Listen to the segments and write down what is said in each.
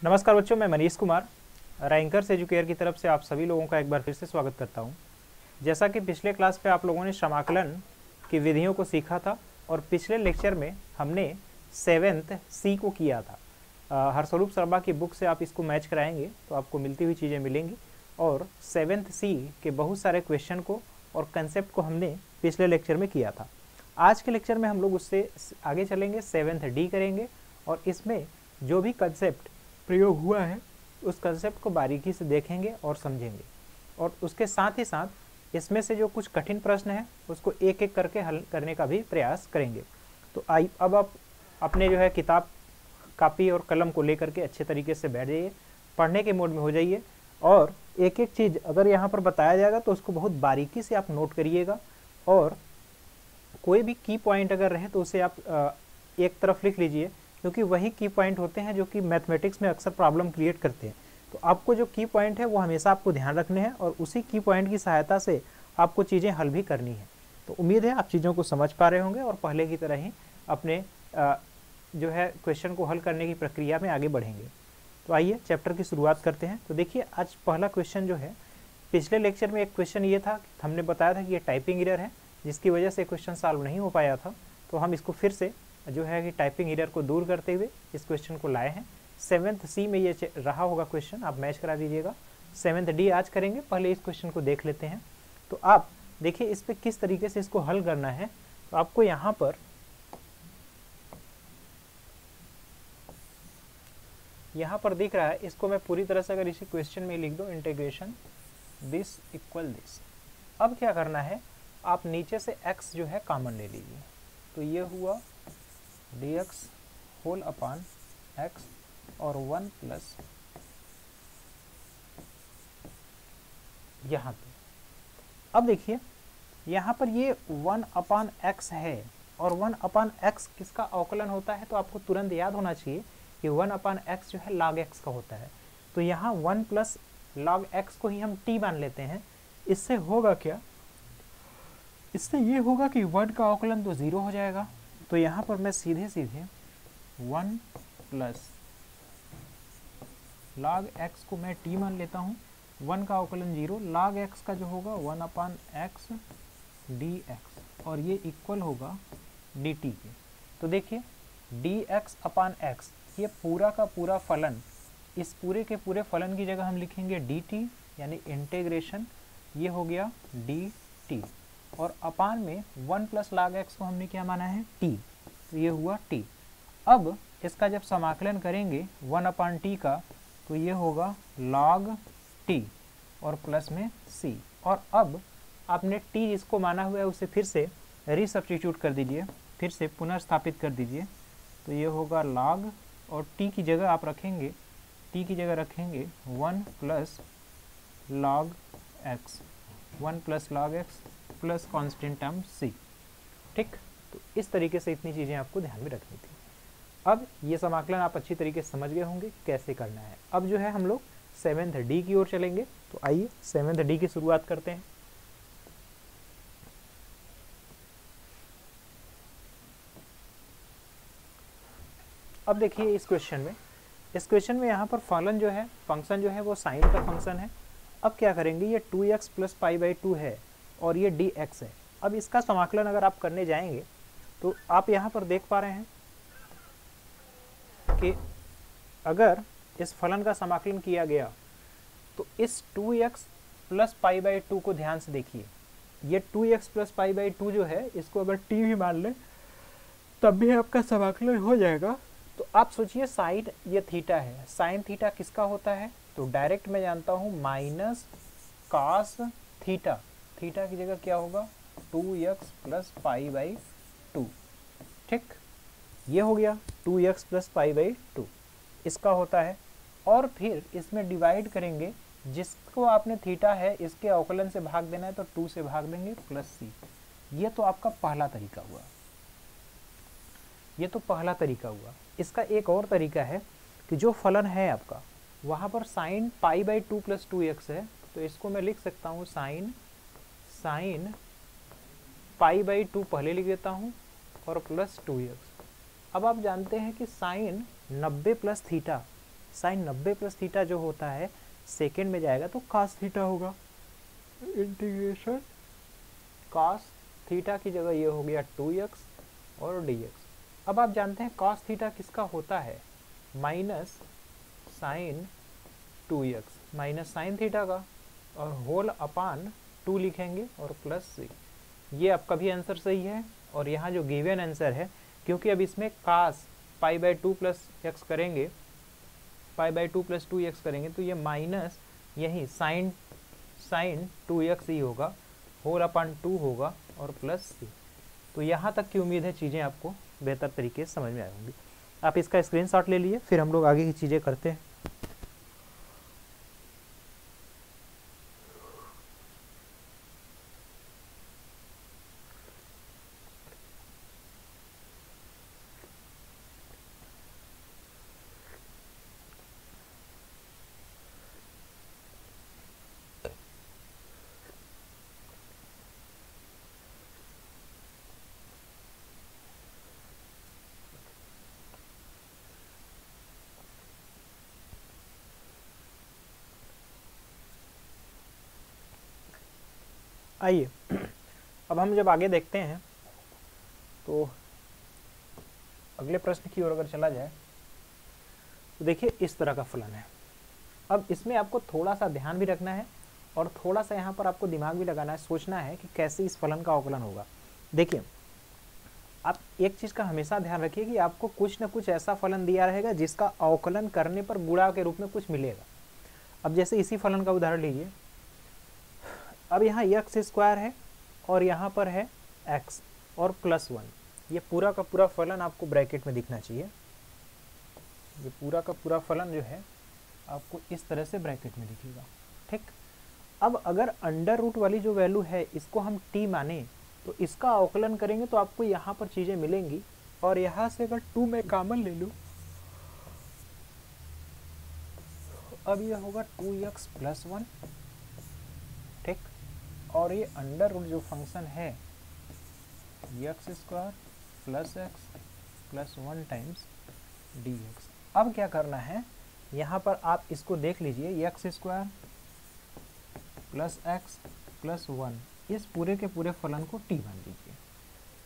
नमस्कार बच्चों, मैं मनीष कुमार रैंकर्स एजुकेयर की तरफ से आप सभी लोगों का एक बार फिर से स्वागत करता हूं। जैसा कि पिछले क्लास पे आप लोगों ने समाकलन की विधियों को सीखा था और पिछले लेक्चर में हमने 7th सी को किया था। हरस्वरूप शर्मा की बुक से आप इसको मैच कराएंगे तो आपको मिलती हुई चीज़ें मिलेंगी और 7th सी के बहुत सारे क्वेश्चन को और कंसेप्ट को हमने पिछले लेक्चर में किया था। आज के लेक्चर में हम लोग उससे आगे चलेंगे, 7th डी करेंगे और इसमें जो भी कंसेप्ट प्रयोग हुआ है उस कंसेप्ट को बारीकी से देखेंगे और समझेंगे और उसके साथ ही साथ इसमें से जो कुछ कठिन प्रश्न है उसको एक एक करके हल करने का भी प्रयास करेंगे। तो अब आप अपने जो है किताब कापी और कलम को लेकर के अच्छे तरीके से बैठ जाइए, पढ़ने के मोड में हो जाइए और एक एक चीज़ अगर यहाँ पर बताया जाएगा तो उसको बहुत बारीकी से आप नोट करिएगा और कोई भी की पॉइंट अगर रहे तो उसे आप एक तरफ लिख लीजिए, क्योंकि वही की पॉइंट होते हैं जो कि मैथमेटिक्स में अक्सर प्रॉब्लम क्रिएट करते हैं। तो आपको जो की पॉइंट है वो हमेशा आपको ध्यान रखने हैं और उसी की पॉइंट की सहायता से आपको चीज़ें हल भी करनी है। तो उम्मीद है आप चीज़ों को समझ पा रहे होंगे और पहले की तरह ही अपने जो है क्वेश्चन को हल करने की प्रक्रिया में आगे बढ़ेंगे। तो आइए चैप्टर की शुरुआत करते हैं। तो देखिए, आज पहला क्वेश्चन जो है, पिछले लेक्चर में एक क्वेश्चन ये था, हमने बताया था कि ये टाइपिंग एरर है जिसकी वजह से क्वेश्चन सॉल्व नहीं हो पाया था। तो हम इसको फिर से जो है कि टाइपिंग एरर को दूर करते हुए इस क्वेश्चन को लाए हैं। 7th सी में ये रहा होगा क्वेश्चन, आप मैच करा दीजिएगा। 7th डी आज करेंगे, पहले इस क्वेश्चन को देख लेते हैं। तो आप देखिए इस पे किस तरीके से इसको हल करना है। तो आपको यहाँ पर दिख रहा है, इसको मैं पूरी तरह से अगर इसी क्वेश्चन में लिख दूं, इंटीग्रेशन दिस इक्वल दिस। अब क्या करना है, आप नीचे से x जो है कॉमन ले लीजिए। तो ये हुआ dx होल अपान x और 1 प्लस यहाँ पे। अब देखिए यहाँ पर ये 1 अपान x है और 1 अपान x किसका अवकलन होता है, तो आपको तुरंत याद होना चाहिए कि 1 अपान x जो है log x का होता है। तो यहाँ 1 प्लस log x को ही हम t मान लेते हैं। इससे होगा क्या, इससे ये होगा कि 1 का अवकलन तो 0 हो जाएगा। तो यहाँ पर मैं सीधे सीधे 1 प्लस log x को मैं t मान लेता हूँ। 1 का अवकलन 0, log x का जो होगा 1 अपान x dx और ये इक्वल होगा dt के। तो देखिए dx अपान x, ये पूरा का पूरा फलन, इस पूरे के पूरे फलन की जगह हम लिखेंगे dt यानी इंटीग्रेशन, ये हो गया dt और अपान में 1 प्लस log x को हमने क्या माना है, t। तो ये हुआ t। अब इसका जब समाकलन करेंगे 1 अपान t का, तो ये होगा log t और प्लस में c। और अब आपने t जिसको माना हुआ है उसे फिर से रीसब्स्टिट्यूट कर दीजिए, फिर से पुनर्स्थापित कर दीजिए। तो ये होगा log और t की जगह आप रखेंगे, t की जगह रखेंगे 1 plus log x, 1 plus log x plus constant term c। ठीक, तो इस तरीके से इतनी चीज़ें आपको ध्यान में रखनी थी। अब ये समाकलन आप अच्छी तरीके से समझ गए होंगे कैसे करना है। अब जो है हम लोग 7th डी की ओर चलेंगे। तो आइए 7th डी की शुरुआत करते हैं। अब देखिए इस क्वेश्चन में यहाँ पर फलन जो है, फंक्शन जो है वो साइन का फंक्शन है। अब क्या करेंगे, ये 2x प्लस पाई बाई 2 है और ये dx है। अब इसका समाकलन अगर आप करने जाएंगे तो आप यहाँ पर देख पा रहे हैं कि अगर इस फलन का समाकलन किया गया तो इस 2x प्लस पाई बाई 2 को ध्यान से देखिए। ये 2x प्लस पाई बाई 2 जो है, इसको अगर t भी मान लें तब भी आपका समाकलन हो जाएगा। तो आप सोचिए साइन ये थीटा है, साइन थीटा किसका होता है, तो डायरेक्ट मैं जानता हूँ माइनस कॉस थीटा। थीटा की जगह क्या होगा, 2x प्लस पाई बाई 2। ठीक, ये हो गया 2x प्लस पाई बाई 2 इसका होता है। और फिर इसमें डिवाइड करेंगे, जिसको आपने थीटा है इसके अवकलन से भाग देना है तो 2 से भाग देंगे प्लस c। ये तो आपका पहला तरीका हुआ, ये तो पहला तरीका हुआ। इसका एक और तरीका है कि जो फलन है आपका वहाँ पर sine pi by 2 plus 2x है, तो इसको मैं लिख सकता हूँ साइन पाई बाई 2 पहले लिख देता हूँ और प्लस 2x। अब आप जानते हैं कि sine 90 plus theta sine 90 plus theta जो होता है सेकेंड में जाएगा तो cos थीटा होगा। इंटीग्रेशन cos थीटा की जगह ये हो गया 2x और dx। अब आप जानते हैं cos थीटा किसका होता है, minus sine 2x minus sine theta का, और होल अपान 2 लिखेंगे और प्लस c। ये आपका भी आंसर सही है। और यहाँ जो गिवन आंसर है, क्योंकि अब इसमें cos pi by 2 plus x करेंगे, पाई बाई 2 प्लस 2x करेंगे तो ये माइनस यही साइन 2x ही होगा, होल अपान 2 होगा और प्लस c। तो यहाँ तक की उम्मीद है चीज़ें आपको बेहतर तरीके से समझ में आई होंगी। आप इसका स्क्रीनशॉट ले लिए, फिर हम लोग आगे की चीज़ें करते हैं। आइए अब हम जब आगे देखते हैं तो अगले प्रश्न की ओर अगर चला जाए तो देखिए इस तरह का फलन है। अब इसमें आपको थोड़ा सा ध्यान भी रखना है और थोड़ा सा यहाँ पर आपको दिमाग भी लगाना है, सोचना है कि कैसे इस फलन का अवकलन होगा। देखिए आप एक चीज़ का हमेशा ध्यान रखिए कि आपको कुछ ना कुछ ऐसा फलन दिया रहेगा जिसका अवकलन करने पर गुणा के रूप में कुछ मिलेगा। अब जैसे इसी फलन का उदाहरण लीजिए, अब यहाँ x स्क्वायर है और यहाँ पर है x और प्लस 1। ये पूरा का पूरा फलन आपको ब्रैकेट में दिखना चाहिए। ये पूरा का पूरा फलन जो है आपको इस तरह से ब्रैकेट में दिखेगा, ठीक। अब अगर अंडर रूट वाली जो वैल्यू है इसको हम t माने तो इसका अवकलन करेंगे तो आपको यहाँ पर चीज़ें मिलेंगी। और यहाँ से अगर 2 में कॉमन ले लूँ, अब ये होगा 2x प्लस 1, ठीक। और ये अंडर रूट जो फंक्शन है x square plus x plus 1 times dx। अब क्या करना है, यहाँ पर आप इसको देख लीजिए, x square plus x plus 1, इस पूरे के पूरे फलन को t मान लीजिए,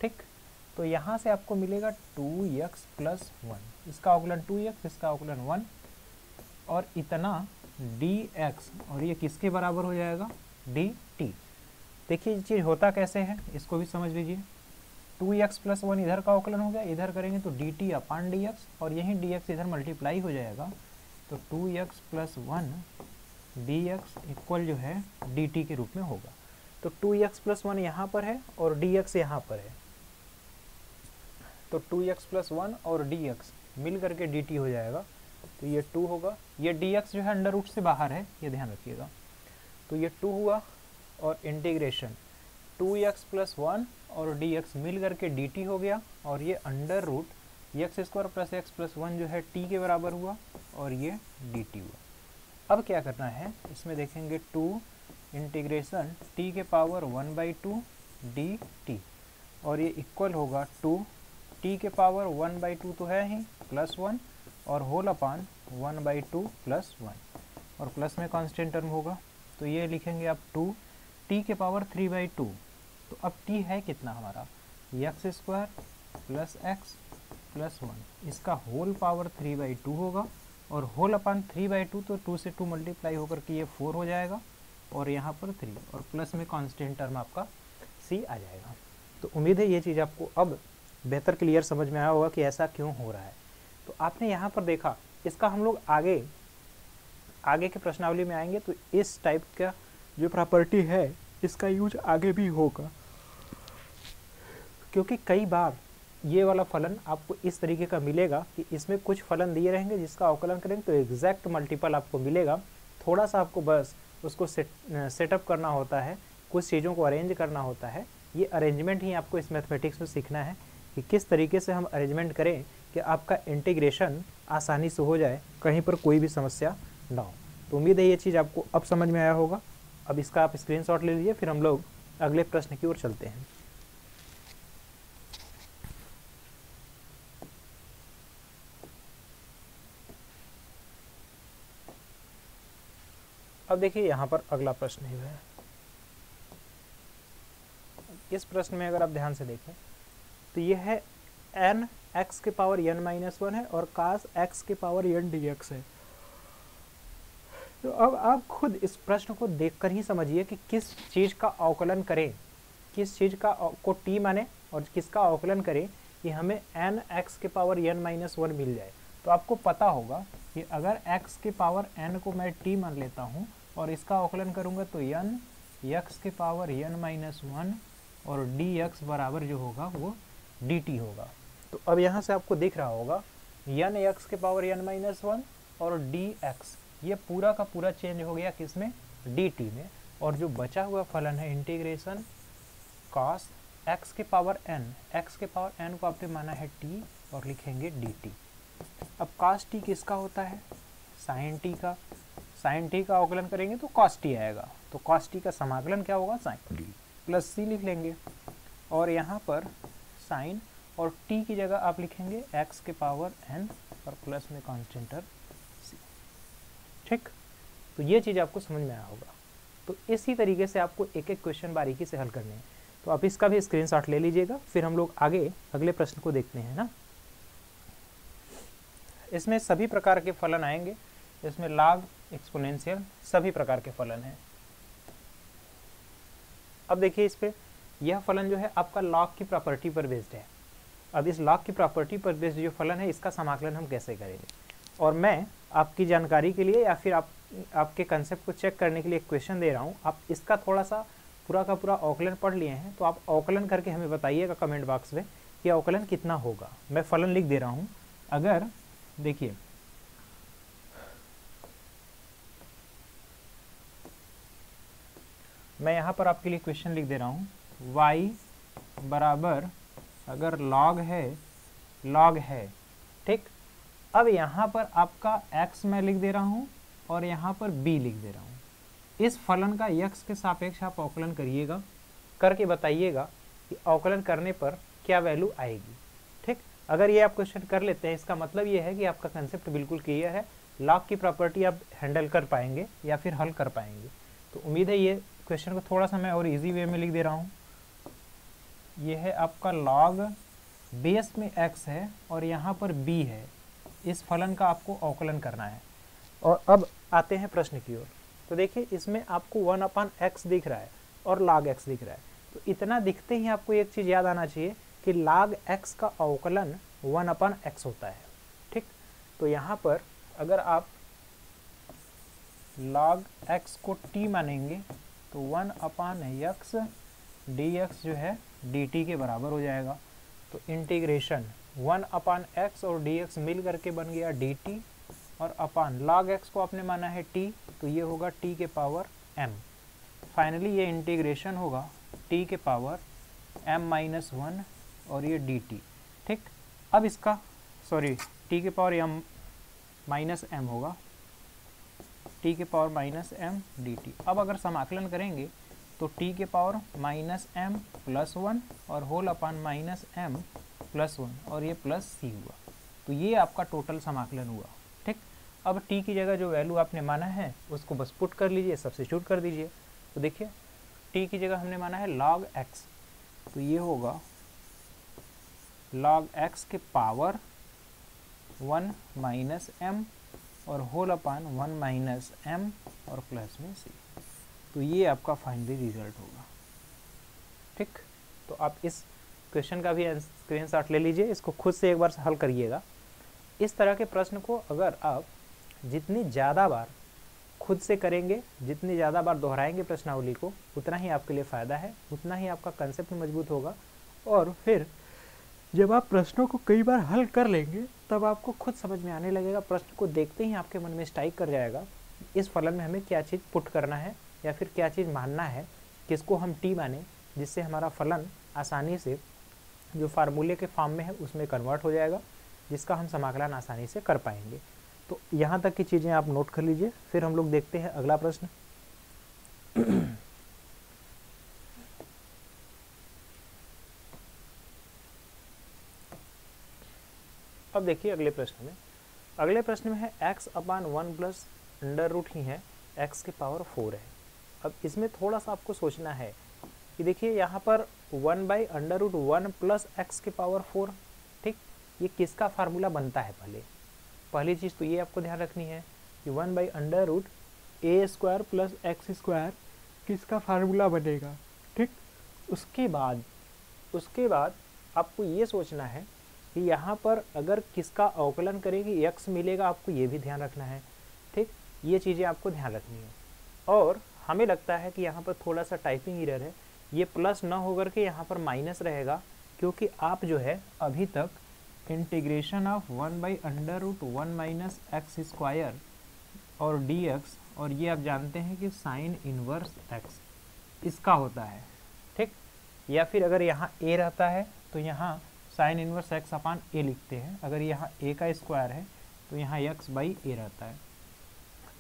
ठीक। तो यहाँ से आपको मिलेगा 2x प्लस 1, इसका अवकलन 2x, इसका अवकलन 1, और इतना dx, और ये किसके बराबर हो जाएगा, dt। देखिए ये चीज़ होता कैसे है, इसको भी समझ लीजिए। 2x प्लस 1 इधर का अवकलन हो गया, इधर करेंगे तो dt अपान dx, और यही dx इधर मल्टीप्लाई हो जाएगा तो 2x प्लस 1 dx इक्वल जो है dt के रूप में होगा। तो 2x प्लस 1 यहाँ पर है और dx यहाँ पर है, तो 2x प्लस 1 और dx मिल करके dt हो जाएगा। तो ये 2 होगा, ये dx जो है अंडर रूट से बाहर है, ये ध्यान रखिएगा। तो ये 2 हुआ और इंटीग्रेशन 2x प्लस 1 और dx मिल करके dt हो गया, और ये under root x square plus x plus 1 जो है t के बराबर हुआ और ये dt हुआ। अब क्या करना है, इसमें देखेंगे 2 इंटीग्रेशन t के पावर 1/2 dt, और ये इक्वल होगा 2 t के पावर 1/2 तो है ही प्लस 1 और होल अपान 1/2 प्लस 1, और प्लस में कांस्टेंट टर्म होगा तो ये लिखेंगे आप 2 t के पावर 3/2। तो अब t है कितना हमारा, x square plus x plus 1, इसका होल पावर 3/2 होगा, और होल अपान 3/2 तो 2 से 2 मल्टीप्लाई होकर के ये 4 हो जाएगा, और यहाँ पर 3, और प्लस में कांस्टेंट टर्म आपका c आ जाएगा। तो उम्मीद है ये चीज़ आपको अब बेहतर क्लियर समझ में आया होगा कि ऐसा क्यों हो रहा है। तो आपने यहाँ पर देखा, इसका हम लोग आगे के प्रश्नावली में आएंगे तो इस टाइप का जो प्रॉपर्टी है इसका यूज आगे भी होगा, क्योंकि कई बार ये वाला फलन आपको इस तरीके का मिलेगा कि इसमें कुछ फलन दिए रहेंगे जिसका अवकलन करेंगे तो एग्जैक्ट मल्टीपल आपको मिलेगा। थोड़ा सा आपको बस उसको सेटअप करना होता है, कुछ चीज़ों को अरेंज करना होता है। ये अरेंजमेंट ही आपको इस मैथमेटिक्स में सीखना है कि किस तरीके से हम अरेंजमेंट करें कि आपका इंटीग्रेशन आसानी से हो जाए, कहीं पर कोई भी समस्या ना हो। तो उम्मीद है ये चीज़ आपको अब समझ में आया होगा। अब इसका आप स्क्रीनशॉट ले लीजिए, फिर हम लोग अगले प्रश्न की ओर चलते हैं। अब देखिए यहाँ पर अगला प्रश्न है। इस प्रश्न में अगर आप ध्यान से देखें तो यह है n x के पावर n-1 है और cos x के पावर n dx है। तो अब आप खुद इस प्रश्न को देखकर ही समझिए कि किस चीज़ का अवकलन करें, किस चीज़ का को t माने और किसका अवकलन करें कि हमें n x के पावर n-1 मिल जाए। तो आपको पता होगा कि अगर x के पावर n को मैं t मान लेता हूँ और इसका अवकलन करूँगा तो n x के पावर n-1 और dx बराबर जो होगा वो dt होगा। तो अब यहाँ से आपको दिख रहा होगा n x के पावर n-1 और dx ये पूरा का पूरा चेंज हो गया किसमें, dt में, और जो बचा हुआ फलन है इंटीग्रेशन cos x के पावर n को आपने माना है t और लिखेंगे dt। अब cos t किसका होता है, sin t का। sin t का अवकलन करेंगे तो cos t आएगा, तो cos t का समाकलन क्या होगा, sin t प्लस c लिख लेंगे और यहाँ पर sin और t की जगह आप लिखेंगे x के पावर n और प्लस में कांस्टेंट c। ठीक, तो ये चीज़ आपको समझ में आया होगा। तो इसी तरीके से आपको एक एक क्वेश्चन बारीकी से हल करने हैं। तो आप इसका भी स्क्रीनशॉट ले लीजिएगा, फिर हम लोग आगे अगले प्रश्न को देखते हैं ना। इसमें सभी प्रकार के फलन आएंगे, इसमें लॉग, एक्सपोनेंशियल सभी प्रकार के फलन हैं। अब देखिए इस पे यह फलन जो है आपका लॉग की प्रॉपर्टी पर बेस्ड है। अब इस लॉग की प्रॉपर्टी पर बेस्ड जो फलन है इसका समाकलन हम कैसे करेंगे, और मैं आपकी जानकारी के लिए या फिर आपके कंसेप्ट को चेक करने के लिए एक क्वेश्चन दे रहा हूँ। आप इसका थोड़ा सा पूरा का पूरा अवकलन पढ़ लिए हैं तो आप अवकलन करके हमें बताइएगा कमेंट बॉक्स में कि अवकलन कितना होगा। मैं फलन लिख दे रहा हूँ। अगर देखिए मैं यहाँ पर आपके लिए क्वेश्चन लिख दे रहा हूँ, y बराबर अगर log है, ठीक। अब यहाँ पर आपका x मैं लिख दे रहा हूँ और यहाँ पर b लिख दे रहा हूँ। इस फलन का x के सापेक्ष आप अवकलन करिएगा, करके बताइएगा कि अवकलन करने पर क्या वैल्यू आएगी। ठीक, अगर ये आप क्वेश्चन कर लेते हैं इसका मतलब ये है कि आपका कंसेप्ट बिल्कुल क्लियर है, लॉग की प्रॉपर्टी आप हैंडल कर पाएंगे या फिर हल कर पाएंगे। तो उम्मीद है ये क्वेश्चन को थोड़ा सा मैं और इजी वे में लिख दे रहा हूँ। ये है आपका log बेस में x है और यहाँ पर b है। इस फलन का आपको अवकलन करना है। और अब आते हैं प्रश्न की ओर। तो देखिए इसमें आपको 1/x दिख रहा है और log x दिख रहा है। तो इतना दिखते ही आपको एक चीज़ याद आना चाहिए कि log x का अवकलन 1/x होता है। ठीक, तो यहाँ पर अगर आप log x को t मानेंगे तो 1/x dx जो है dt के बराबर हो जाएगा। तो इंटीग्रेशन 1/x और dx मिल करके बन गया dt और अपान log x को आपने माना है t, तो ये होगा t के पावर m। फाइनली ये इंटीग्रेशन होगा t के पावर m-1 और ये dt। ठीक, अब इसका t के पावर m होगा, t के पावर -m dt। अब अगर समाकलन करेंगे तो t के पावर -m+1 और होल अपान -m+1 और ये प्लस c हुआ। तो ये आपका टोटल समाकलन हुआ। ठीक, अब t की जगह जो वैल्यू आपने माना है उसको बस पुट कर लीजिए, सब्स्टिट्यूट कर दीजिए। तो देखिए t की जगह हमने माना है log x, तो ये होगा log x के पावर 1 -m और होल अपान 1 -m और प्लस में c। तो ये आपका फाइनली रिजल्ट होगा। ठीक, तो आप इस क्वेश्चन का भी स्क्रीनशॉट ले लीजिए, इसको खुद से एक बार हल करिएगा। इस तरह के प्रश्न को अगर आप जितनी ज़्यादा बार खुद से करेंगे, जितनी ज़्यादा बार दोहराएंगे प्रश्नावली को, उतना ही आपके लिए फ़ायदा है, उतना ही आपका कंसेप्ट मजबूत होगा। और फिर जब आप प्रश्नों को कई बार हल कर लेंगे तब आपको खुद समझ में आने लगेगा। प्रश्न को देखते ही आपके मन में स्ट्राइक कर जाएगा इस फलन में हमें क्या चीज़ पुट करना है या फिर क्या चीज़ मानना है, किसको हम t माने, जिससे हमारा फलन आसानी से जो फार्मूले के फॉर्म में है उसमें कन्वर्ट हो जाएगा, जिसका हम समाकलन आसानी से कर पाएंगे। तो यहाँ तक की चीज़ें आप नोट कर लीजिए। फिर हम लोग देखते हैं अगला प्रश्न। अब देखिए अगले प्रश्न में है x/1 + अंडर रूट ही है एक्स की पावर 4 है। अब इसमें थोड़ा सा आपको सोचना है कि देखिए यहाँ पर 1/√1 प्लस एक्स की पावर 4, ठीक, ये किसका फार्मूला बनता है? पहली चीज़ तो ये आपको ध्यान रखनी है कि 1/√a² प्लस x² किसका फार्मूला बनेगा, ठीक। उसके बाद आपको ये सोचना है कि यहाँ पर अगर किसका अवकलन करेगी x मिलेगा, आपको ये भी ध्यान रखना है, ठीक। ये चीज़ें आपको ध्यान रखनी है। और हमें लगता है कि यहाँ पर थोड़ा सा टाइपिंग एरर है, ये प्लस ना होकर के यहाँ पर माइनस रहेगा, क्योंकि आप जो है अभी तक इंटीग्रेशन ऑफ 1/√1 माइनस x² और dx, और ये आप जानते हैं कि साइन इनवर्स x इसका होता है, ठीक। या फिर अगर यहाँ a रहता है तो यहाँ sine inverse x upon a लिखते हैं, अगर यहाँ a का स्क्वायर है तो यहाँ x/a रहता है।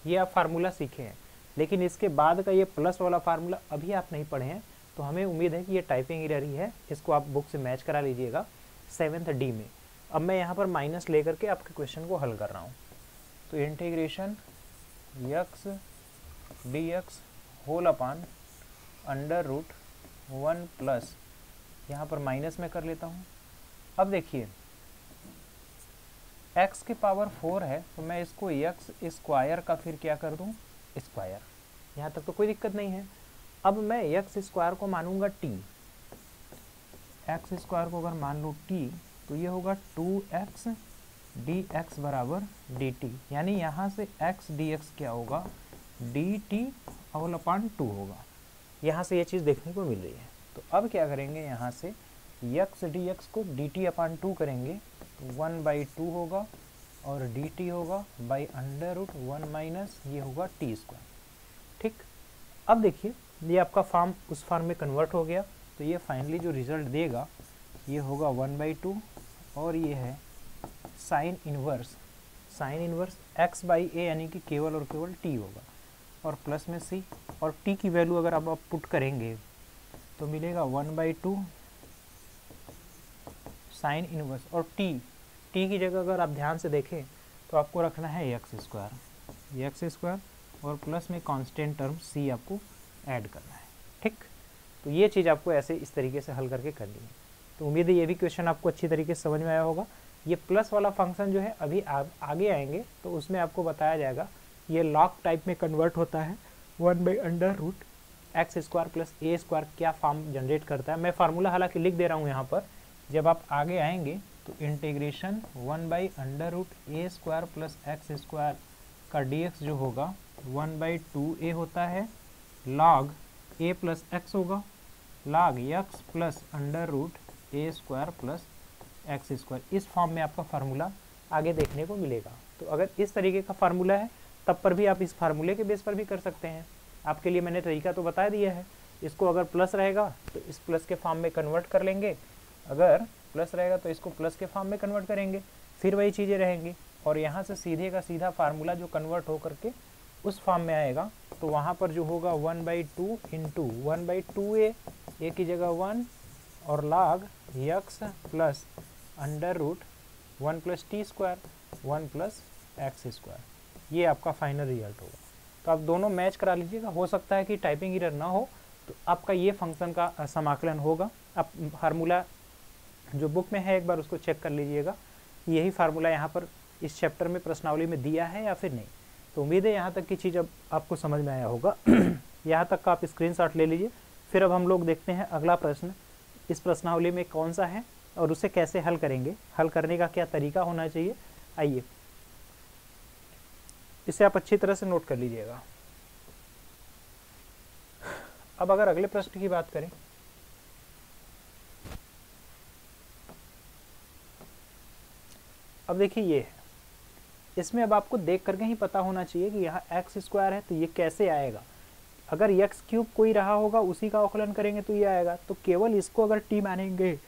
ये आप फार्मूला सीखे हैं, लेकिन इसके बाद का ये प्लस वाला फार्मूला अभी आप नहीं पढ़े हैं, तो हमें उम्मीद है कि ये टाइपिंग एरर ही है, इसको आप बुक से मैच करा लीजिएगा 7th D में। अब मैं यहाँ पर माइनस लेकर के आपके क्वेश्चन को हल कर रहा हूँ। तो integration x dx whole upon √1 plus, यहाँ पर माइनस में कर लेता हूँ। अब देखिए x की पावर 4 है, तो मैं इसको x² का फिर क्या कर दूँ, स्क्वायर। यहाँ तक तो कोई दिक्कत नहीं है। अब मैं x² को मानूंगा t, x² को अगर मान लूँ t, तो ये होगा 2x dx बराबर dt, यानी यहाँ से x dx क्या होगा, dt होल अपान 2 होगा। यहाँ से ये चीज़ देखने को मिल रही है। तो अब क्या करेंगे, यहाँ से x dx को dt अपान 2 करेंगे, तो 1/2 होगा और dt होगा √1 माइनस ये होगा t², ठीक। अब देखिए ये आपका फॉर्म उस फॉर्म में कन्वर्ट हो गया, तो ये फाइनली जो रिजल्ट देगा ये होगा 1/2 और ये है साइन इनवर्स x/a, यानी कि केवल और केवल t होगा, और प्लस में c, और t की वैल्यू अगर आप पुट करेंगे तो मिलेगा 1/2 साइन इनवर्स, और t की जगह अगर आप ध्यान से देखें तो आपको रखना है x² और प्लस में कांस्टेंट टर्म c आपको ऐड करना है, ठीक। तो ये चीज़ आपको ऐसे इस तरीके से हल करके करनी है। तो उम्मीद है ये भी क्वेश्चन आपको अच्छी तरीके से समझ में आया होगा। ये प्लस वाला फंक्शन जो है अभी आगे आएंगे तो उसमें आपको बताया जाएगा, ये लॉग टाइप में कन्वर्ट होता है, 1/√x² प्लस a² क्या फॉर्म जनरेट करता है। मैं फार्मूला हालांकि लिख दे रहा हूँ यहाँ पर, जब आप आगे आएंगे तो इंटीग्रेशन 1/√a² प्लस x² का dx जो होगा 1/2a होता है, log a प्लस x होगा, log x plus √a² plus x²। इस फॉर्म में आपका फार्मूला आगे देखने को मिलेगा। तो अगर इस तरीके का फार्मूला है तब पर भी आप इस फार्मूले के बेस पर भी कर सकते हैं। आपके लिए मैंने तरीका तो बता दिया है। इसको अगर प्लस रहेगा तो इस प्लस के फॉर्म में कन्वर्ट कर लेंगे, अगर प्लस रहेगा तो इसको प्लस के फॉर्म में कन्वर्ट करेंगे, फिर वही चीज़ें रहेंगी, और यहाँ से सीधे का सीधा फार्मूला जो कन्वर्ट हो करके उस फॉर्म में आएगा, तो वहाँ पर जो होगा 1/2 इंटू 1/2a, a की जगह 1 और log x plus √1 plus t² 1 plus x², ये आपका फाइनल रिजल्ट होगा। तो आप दोनों मैच करा लीजिएगा। हो सकता है कि टाइपिंग एरर ना हो तो आपका ये फंक्शन का समाकलन होगा। आप फार्मूला जो बुक में है एक बार उसको चेक कर लीजिएगा, यही फार्मूला यहाँ पर इस चैप्टर में प्रश्नावली में दिया है या फिर नहीं। तो उम्मीद है यहाँ तक की चीज़ अब आपको समझ में आया होगा। यहाँ तक का आप स्क्रीनशॉट ले लीजिए। फिर अब हम लोग देखते हैं अगला प्रश्न इस प्रश्नावली में कौन सा है और उसे कैसे हल करेंगे, हल करने का क्या तरीका होना चाहिए। आइए इसे आप अच्छी तरह से नोट कर लीजिएगा। अब अगर अगले प्रश्न की बात करें, अब देखिए ये है, इसमें अब आपको देख करके ही पता होना चाहिए कि यहाँ x² है तो ये कैसे आएगा। अगर x³ कोई रहा होगा उसी का अवकलन करेंगे तो ये आएगा, तो केवल इसको अगर t मानेंगे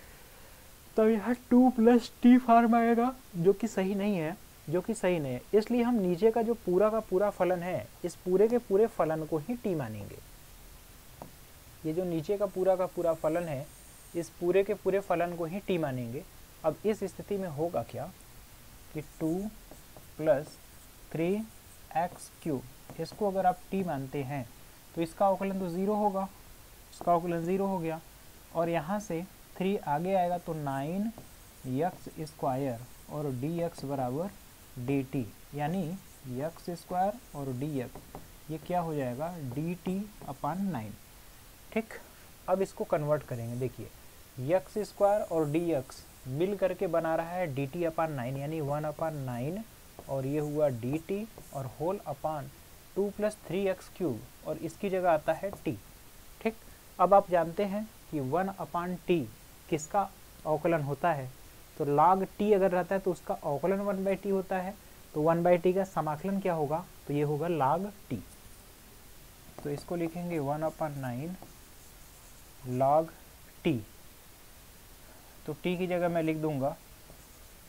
तो यहाँ 2 + t फॉर्म आएगा, जो कि सही नहीं है, इसलिए हम नीचे का जो पूरा का पूरा फलन है इस पूरे के पूरे फलन को ही t मानेंगे। ये जो नीचे का पूरा फलन है इस पूरे के पूरे फलन को ही t मानेंगे। अब इस स्थिति में होगा क्या कि 2 + 3x³ इसको अगर आप t मानते हैं तो इसका अवकलन तो 0 होगा, इसका अवकलन 0 हो गया, और यहाँ से 3 आगे आएगा तो 9x² और dx बराबर dt, यानी x² और dx ये क्या हो जाएगा dt/9। ठीक, अब इसको कन्वर्ट करेंगे। देखिए x² और dx मिल करके बना रहा है dt/9 यानी 1/9, और ये हुआ dt और होल अपान 2 + 3x³ और इसकी जगह आता है t। ठीक, अब आप जानते हैं कि 1/t किसका अवकलन होता है, तो log t अगर रहता है तो उसका अवकलन 1/t होता है, तो 1/t का समाकलन क्या होगा, तो ये होगा log t। तो इसको लिखेंगे 1/9 log t, तो t की जगह मैं लिख दूंगा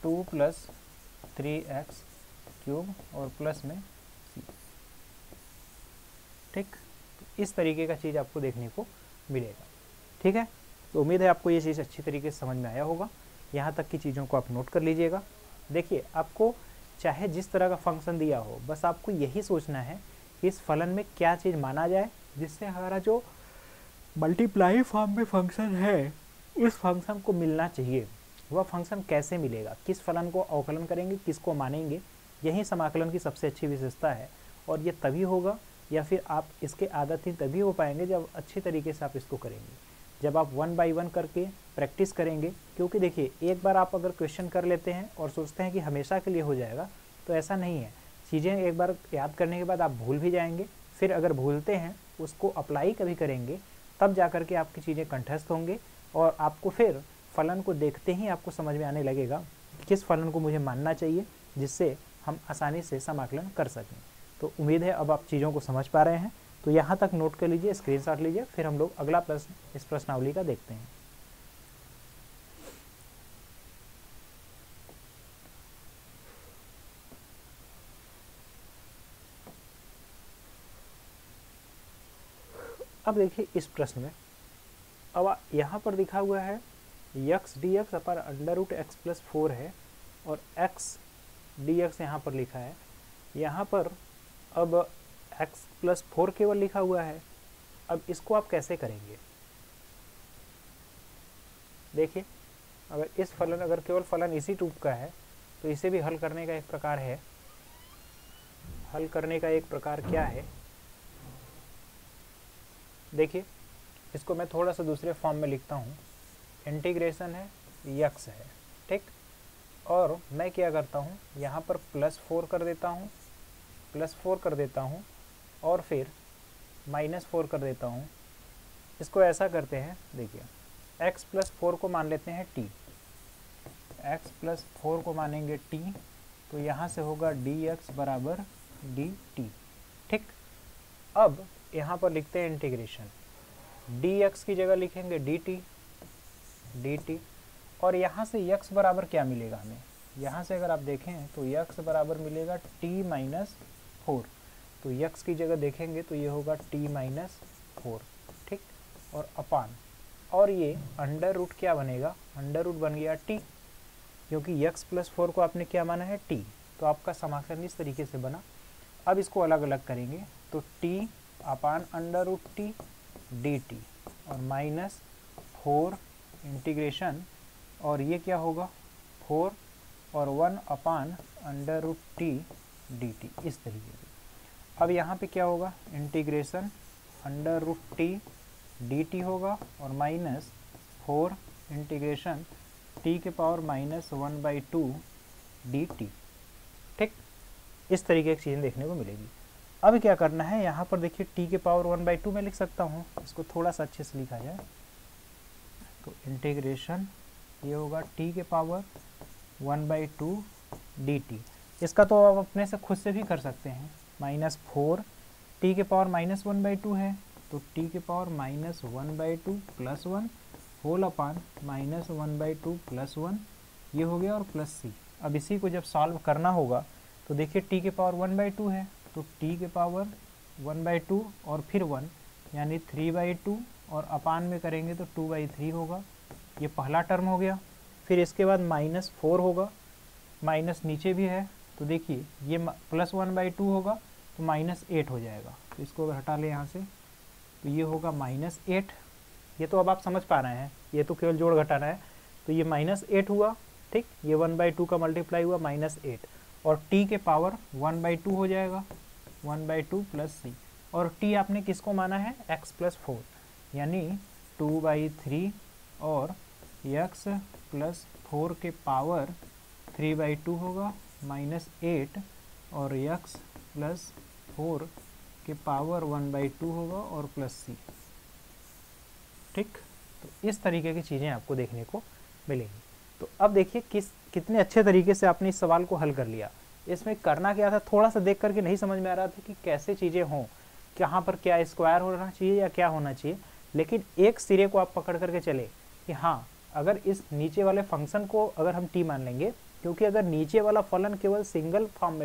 2 + 3x³ और प्लस में c। ठीक, तो इस तरीके का चीज़ आपको देखने को मिलेगा। ठीक है, तो उम्मीद है आपको ये चीज़ अच्छी तरीके से समझ में आया होगा। यहाँ तक की चीज़ों को आप नोट कर लीजिएगा। देखिए आपको चाहे जिस तरह का फंक्शन दिया हो, बस आपको यही सोचना है कि इस फलन में क्या चीज़ माना जाए जिससे हमारा जो मल्टीप्लाई फॉर्म में फंक्शन है उस फंक्शन को मिलना चाहिए। वह फंक्शन कैसे मिलेगा, किस फलन को अवकलन करेंगे, किसको मानेंगे, यही समाकलन की सबसे अच्छी विशेषता है। और ये तभी होगा या फिर आप इसके आदत ही तभी हो पाएंगे जब अच्छी तरीके से आप इसको करेंगे, जब आप 1 बाई 1 करके प्रैक्टिस करेंगे। क्योंकि देखिए एक बार आप अगर क्वेश्चन कर लेते हैं और सोचते हैं कि हमेशा के लिए हो जाएगा, तो ऐसा नहीं है। चीज़ें एक बार याद करने के बाद आप भूल भी जाएंगे, फिर अगर भूलते हैं उसको अप्लाई कभी करेंगे तब जा कर के आपकी चीज़ें कंठस्थ होंगे, और आपको फिर फलन को देखते ही आपको समझ में आने लगेगा किस फलन को मुझे मानना चाहिए जिससे हम आसानी से समाकलन कर सकें। तो उम्मीद है अब आप चीज़ों को समझ पा रहे हैं। तो यहाँ तक नोट कर लीजिए, स्क्रीनशॉट लीजिए, फिर हम लोग अगला प्रश्न इस प्रश्नावली का देखते हैं। अब देखिए इस प्रश्न में अब यहाँ पर लिखा हुआ है x dx अपर √x+4 है और x dx यहाँ पर लिखा है। यहाँ पर अब x+4 केवल लिखा हुआ है। अब इसको आप कैसे करेंगे, देखिए अगर इस फलन अगर केवल फलन इसी रूप का है तो इसे भी हल करने का एक प्रकार है। हल करने का एक प्रकार क्या है, देखिए इसको मैं थोड़ा सा दूसरे फॉर्म में लिखता हूँ। इंटीग्रेशन है, x है, ठीक, और मैं क्या करता हूँ यहाँ पर +4 कर देता हूँ, +4 कर देता हूँ और फिर -4 कर देता हूँ। इसको ऐसा करते हैं, देखिए x+4 को मान लेते हैं t, x+4 को मानेंगे t, तो यहाँ से होगा dx बराबर dt। ठीक, अब यहाँ पर लिखते हैं इंटीग्रेशन, dx की जगह लिखेंगे dt, और यहाँ से x बराबर क्या मिलेगा हमें, यहाँ से अगर आप देखें तो x बराबर मिलेगा t-4, तो x की जगह देखेंगे तो ये होगा t-4, ठीक, और अपान, और ये अंडर रूट क्या बनेगा, अंडर रूट बन गया t, क्योंकि x+4 को आपने क्या माना है t, तो आपका समाकलन इस तरीके से बना। अब इसको अलग अलग करेंगे तो t upon under root t dt और -4 इंटीग्रेशन, और ये क्या होगा 4 और 1 upon under root t dt, इस तरीके से। अब यहाँ पे क्या होगा, integration under root t dt होगा और -4 इंटीग्रेशन t के पावर -1/2 dt। ठीक, इस तरीके की चीज़ें देखने को मिलेगी। अब क्या करना है, यहाँ पर देखिए t के पावर 1/2 में लिख सकता हूँ, इसको थोड़ा सा अच्छे से लिखा जाए तो इंटीग्रेशन ये होगा t के पावर 1/2 dt। इसका तो आप अपने से खुद से भी कर सकते हैं, -4 t के पावर -1/2 है तो t के पावर -1/2 + 1 होल अपान -1/2 + 1, ये हो गया, और प्लस c। अब इसी को जब सॉल्व करना होगा तो देखिए t के पावर 1/2 है तो t के पावर 1/2 और फिर 1 यानी 3/2, और अपान में करेंगे तो 2/3 होगा। ये पहला टर्म हो गया। फिर इसके बाद -4 होगा, माइनस नीचे भी है तो देखिए ये +1/2 होगा तो -8 हो जाएगा। तो इसको अगर हटा ले यहाँ से तो ये होगा -8। ये तो अब आप समझ पा रहे हैं, ये तो केवल जोड़ घटाना है। तो ये -8 हुआ, ठीक। ये 1/2 का मल्टीप्लाई हुआ -8, और t के पावर 1/2 हो जाएगा, 1/2 प्लस c। और t आपने किसको माना है, x प्लस 4, यानी 2/3 और x प्लस 4 के पावर 3/2 होगा -8, और x प्लस 4 के पावर 1/2 होगा और प्लस c, ठीक। तो इस तरीके की चीज़ें आपको देखने को मिलेंगी। तो अब देखिए कितने अच्छे तरीके से आपने इस सवाल को हल कर लिया। इसमें करना क्या था, थोड़ा सा देख करके नहीं समझ में आ रहा था कि कैसे चीज़ें हों, कहाँ पर क्या स्क्वायर होना चाहिए या क्या होना चाहिए, लेकिन एक सिरे को आप पकड़ करके चले कि हाँ, अगर इस नीचे वाले फंक्शन को अगर हम t मान लेंगे, क्योंकि अगर नीचे वाला फलन केवल सिंगल फॉर्म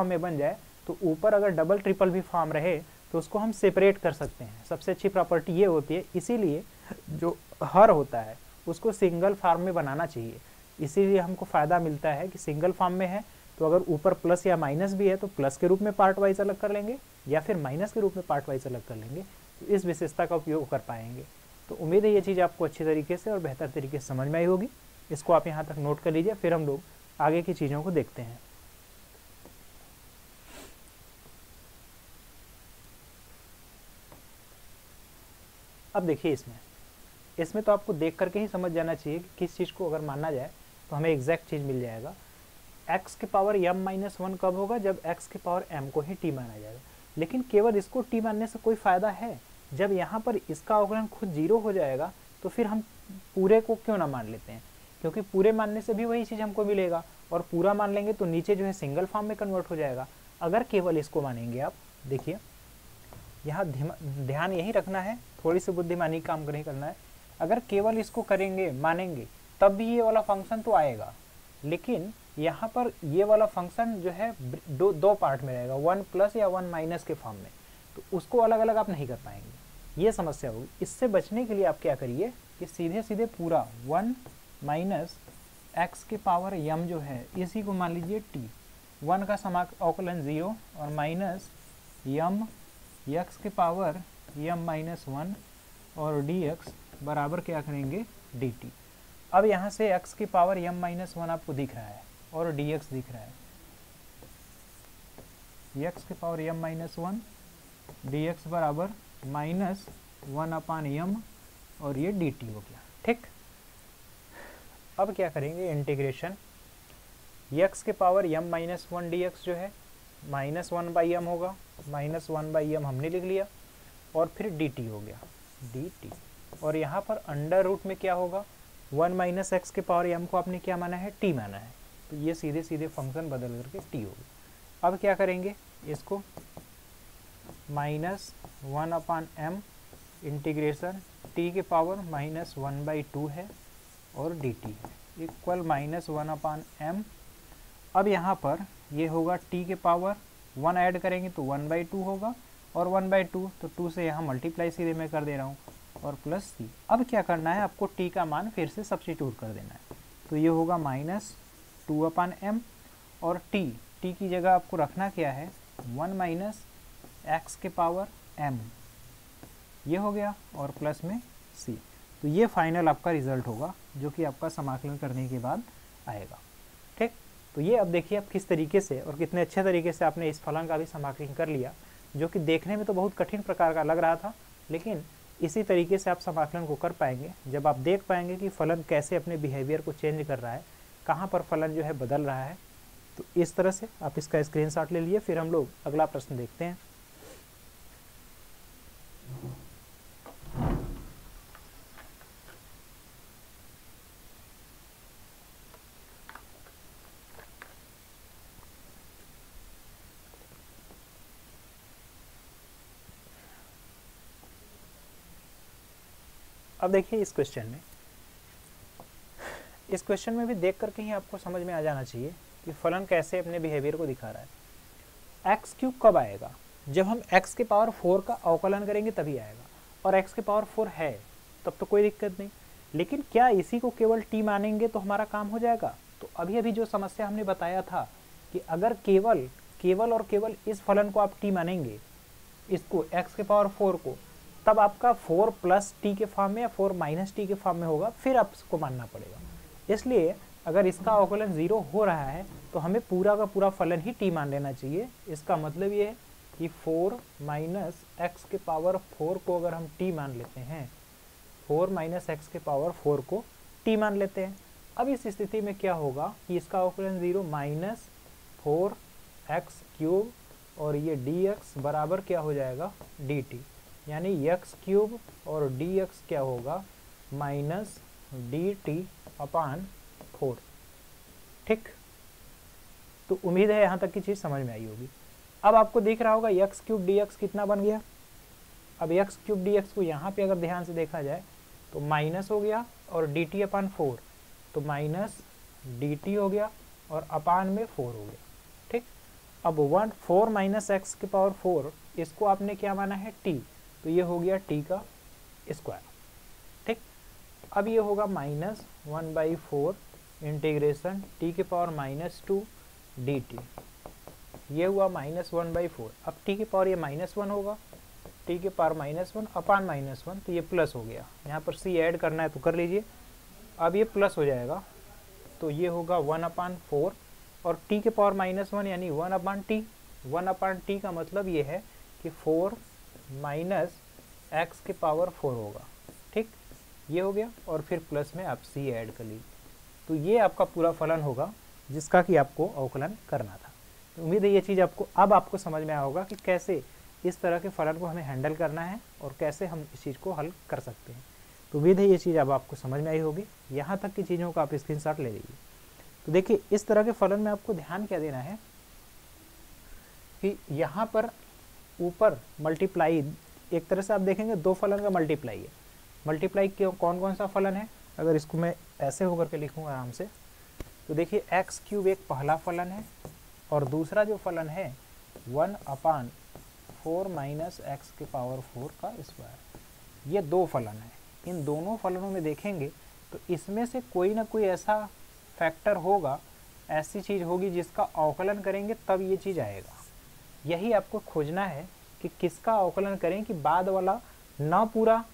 में बन जाए तो ऊपर अगर डबल ट्रिपल भी फॉर्म रहे तो उसको हम सेपरेट कर सकते हैं। सबसे अच्छी प्रॉपर्टी ये होती है, इसीलिए जो हर होता है उसको सिंगल फॉर्म में बनाना चाहिए। इसीलिए हमको फ़ायदा मिलता है कि सिंगल फॉर्म में है तो अगर ऊपर प्लस या माइनस भी है तो प्लस के रूप में पार्ट वाइज अलग कर लेंगे या फिर माइनस के रूप में पार्ट वाइज अलग कर लेंगे, तो इस विशेषता का उपयोग कर पाएंगे। तो उम्मीद है ये चीज़ आपको अच्छी तरीके से और बेहतर तरीके से समझ में आई होगी। इसको आप यहाँ तक नोट कर लीजिए, फिर हम लोग आगे की चीज़ों को देखते हैं। अब देखिए इसमें तो आपको देख करके ही समझ जाना चाहिए कि किस चीज़ को अगर माना जाए तो हमें एग्जैक्ट चीज़ मिल जाएगा। x के पावर m-1 कब होगा, जब x के पावर m को ही t माना जाएगा। लेकिन केवल इसको t मानने से कोई फ़ायदा है, जब यहाँ पर इसका अवकलन खुद 0 हो जाएगा तो फिर हम पूरे को क्यों ना मान लेते हैं, क्योंकि पूरे मानने से भी वही चीज़ हमको मिलेगा, और पूरा मान लेंगे तो नीचे जो है सिंगल फॉर्म में कन्वर्ट हो जाएगा। अगर केवल इसको मानेंगे आप, देखिए यहाँ ध्यान यही रखना है, थोड़ी सी बुद्धिमानी काम नहीं करना है। अगर केवल इसको करेंगे मानेंगे तब भी ये वाला फंक्शन तो आएगा, लेकिन यहाँ पर ये वाला फंक्शन जो है दो पार्ट में रहेगा, 1 प्लस या 1 माइनस के फॉर्म में, तो उसको अलग अलग आप नहीं कर पाएंगे, ये समस्या होगी। इससे बचने के लिए आप क्या करिए कि सीधे सीधे पूरा 1 माइनस एक्स के पावर m जो है इसी को मान लीजिए t, 1 का अवकलन 0 और माइनस m x के पावर m-1 और dx बराबर क्या करेंगे dt। अब यहाँ से x की पावर m-1 आपको दिख रहा है और dx दिख रहा है, x की पावर m-1 dx बराबर -1/m और ये dt हो गया, ठीक। अब क्या करेंगे, इंटीग्रेशन x के पावर m-1 dx जो है -1/m होगा, -1/m हमने लिख लिया, और फिर dt हो गया dt। और यहाँ पर अंडर रूट में क्या होगा, 1 माइनस एक्स के पावर m को आपने क्या माना है, t माना है, तो ये सीधे सीधे फंक्शन बदल करके t होगा। अब क्या करेंगे, इसको -1/m इंटीग्रेशन t के पावर -1/2 है और dt है इक्वल -1/m। अब यहाँ पर ये होगा t के पावर 1 ऐड करेंगे तो 1/2 होगा, और 1/2 तो 2 से यहाँ मल्टीप्लाई सीधे मैं कर दे रहा हूँ, और प्लस c। अब क्या करना है, आपको t का मान फिर से सब्स्टिट्यूट कर देना है, तो ये होगा -2/m, और t की जगह आपको रखना क्या है, 1 माइनस एक्स के पावर m, ये हो गया, और प्लस में c। तो ये फाइनल आपका रिजल्ट होगा जो कि आपका समाकलन करने के बाद आएगा, ठीक। तो ये अब देखिए आप किस तरीके से और कितने अच्छे तरीके से आपने इस फलन का भी समाकलन कर लिया, जो कि देखने में तो बहुत कठिन प्रकार का लग रहा था, लेकिन इसी तरीके से आप समाकलन को कर पाएंगे जब आप देख पाएंगे कि फलन कैसे अपने बिहेवियर को चेंज कर रहा है, कहाँ पर फलन जो है बदल रहा है। तो इस तरह से आप इसका स्क्रीनशॉट ले लिए, फिर हम लोग अगला प्रश्न देखते हैं। अब देखिए इस क्वेश्चन में भी देख करके ही आपको समझ में आ जाना चाहिए कि फलन कैसे अपने बिहेवियर को दिखा रहा है। एक्स क्यूब कब आएगा, जब हम x के पावर 4 का अवकलन करेंगे तभी आएगा, और x के पावर 4 है तब तो कोई दिक्कत नहीं। लेकिन क्या इसी को केवल t मानेंगे तो हमारा काम हो जाएगा? तो अभी अभी जो समस्या हमने बताया था कि अगर केवल केवल और केवल इस फलन को आप t मानेंगे, इसको x के पावर 4 को, तब आपका 4 प्लस टी के फॉर्म में या 4 माइनस टी के फॉर्म में होगा, फिर आपको मानना पड़ेगा। इसलिए अगर इसका अवकलन 0 हो रहा है तो हमें पूरा का पूरा फलन ही t मान लेना चाहिए। इसका मतलब ये है कि 4 माइनस एक्स के पावर 4 को अगर हम t मान लेते हैं, 4 माइनस एक्स के पावर 4 को t मान लेते हैं, अब इस स्थिति में क्या होगा कि इसका अवकलन 0 माइनस 4x क्यूब और ये dx बराबर क्या हो जाएगा dt, यानी x क्यूब और dx क्या होगा माइनस dt अपान 4। ठीक, तो उम्मीद है यहाँ तक की चीज़ समझ में आई होगी। अब आपको दिख रहा होगा x क्यूब dx कितना बन गया। अब x क्यूब dx को यहाँ पे अगर ध्यान से देखा जाए तो माइनस हो गया और dt अपान 4, तो माइनस dt हो गया और अपान में 4 हो गया। ठीक, अब 4 माइनस एक्स के पावर 4 इसको आपने क्या माना है t, तो ये हो गया t का स्क्वायर। ठीक, अब ये होगा माइनस 1/4 इंटीग्रेशन t के पावर -2 dt, ये हुआ माइनस 1/4। अब t के पावर ये -1 होगा, t के पावर -1 अपान -1, तो ये प्लस हो गया। यहाँ पर c ऐड करना है तो कर लीजिए। अब ये प्लस हो जाएगा तो ये होगा 1/4 और t के पावर -1 यानी 1/t। 1/t का मतलब ये है कि 4 माइनस एक्स के पावर 4 होगा। ठीक, ये हो गया और फिर प्लस में आप c ऐड कर लीजिए, तो ये आपका पूरा फलन होगा जिसका कि आपको अवकलन करना था। तो उम्मीद है ये चीज़ आपको समझ में आया होगा कि कैसे इस तरह के फलन को हमें हैंडल करना है और कैसे हम इस चीज़ को हल कर सकते हैं। तो उम्मीद है ये चीज़ अब आपको समझ में आई होगी। यहाँ तक की चीज़ों का आप स्क्रीनशॉट ले लीजिए। तो देखिए इस तरह के फलन में आपको ध्यान क्या देना है कि यहाँ पर ऊपर मल्टीप्लाई, एक तरह से आप देखेंगे दो फलन का मल्टीप्लाई है। मल्टीप्लाई क्यों, कौन कौन सा फलन है, अगर इसको मैं ऐसे होकर के लिखूँ आराम से, तो देखिए एक्स क्यूब एक पहला फलन है और दूसरा जो फलन है 1/4 माइनस एक्स के पावर 4 का स्क्वायर। ये दो फलन है। इन दोनों फलनों में देखेंगे तो इसमें से कोई ना कोई ऐसा फैक्टर होगा, ऐसी चीज़ होगी जिसका अवकलन करेंगे तब ये चीज़ आएगा। यही आपको खोजना है कि किसका अवकलन करें कि बाद वाला ना पूरा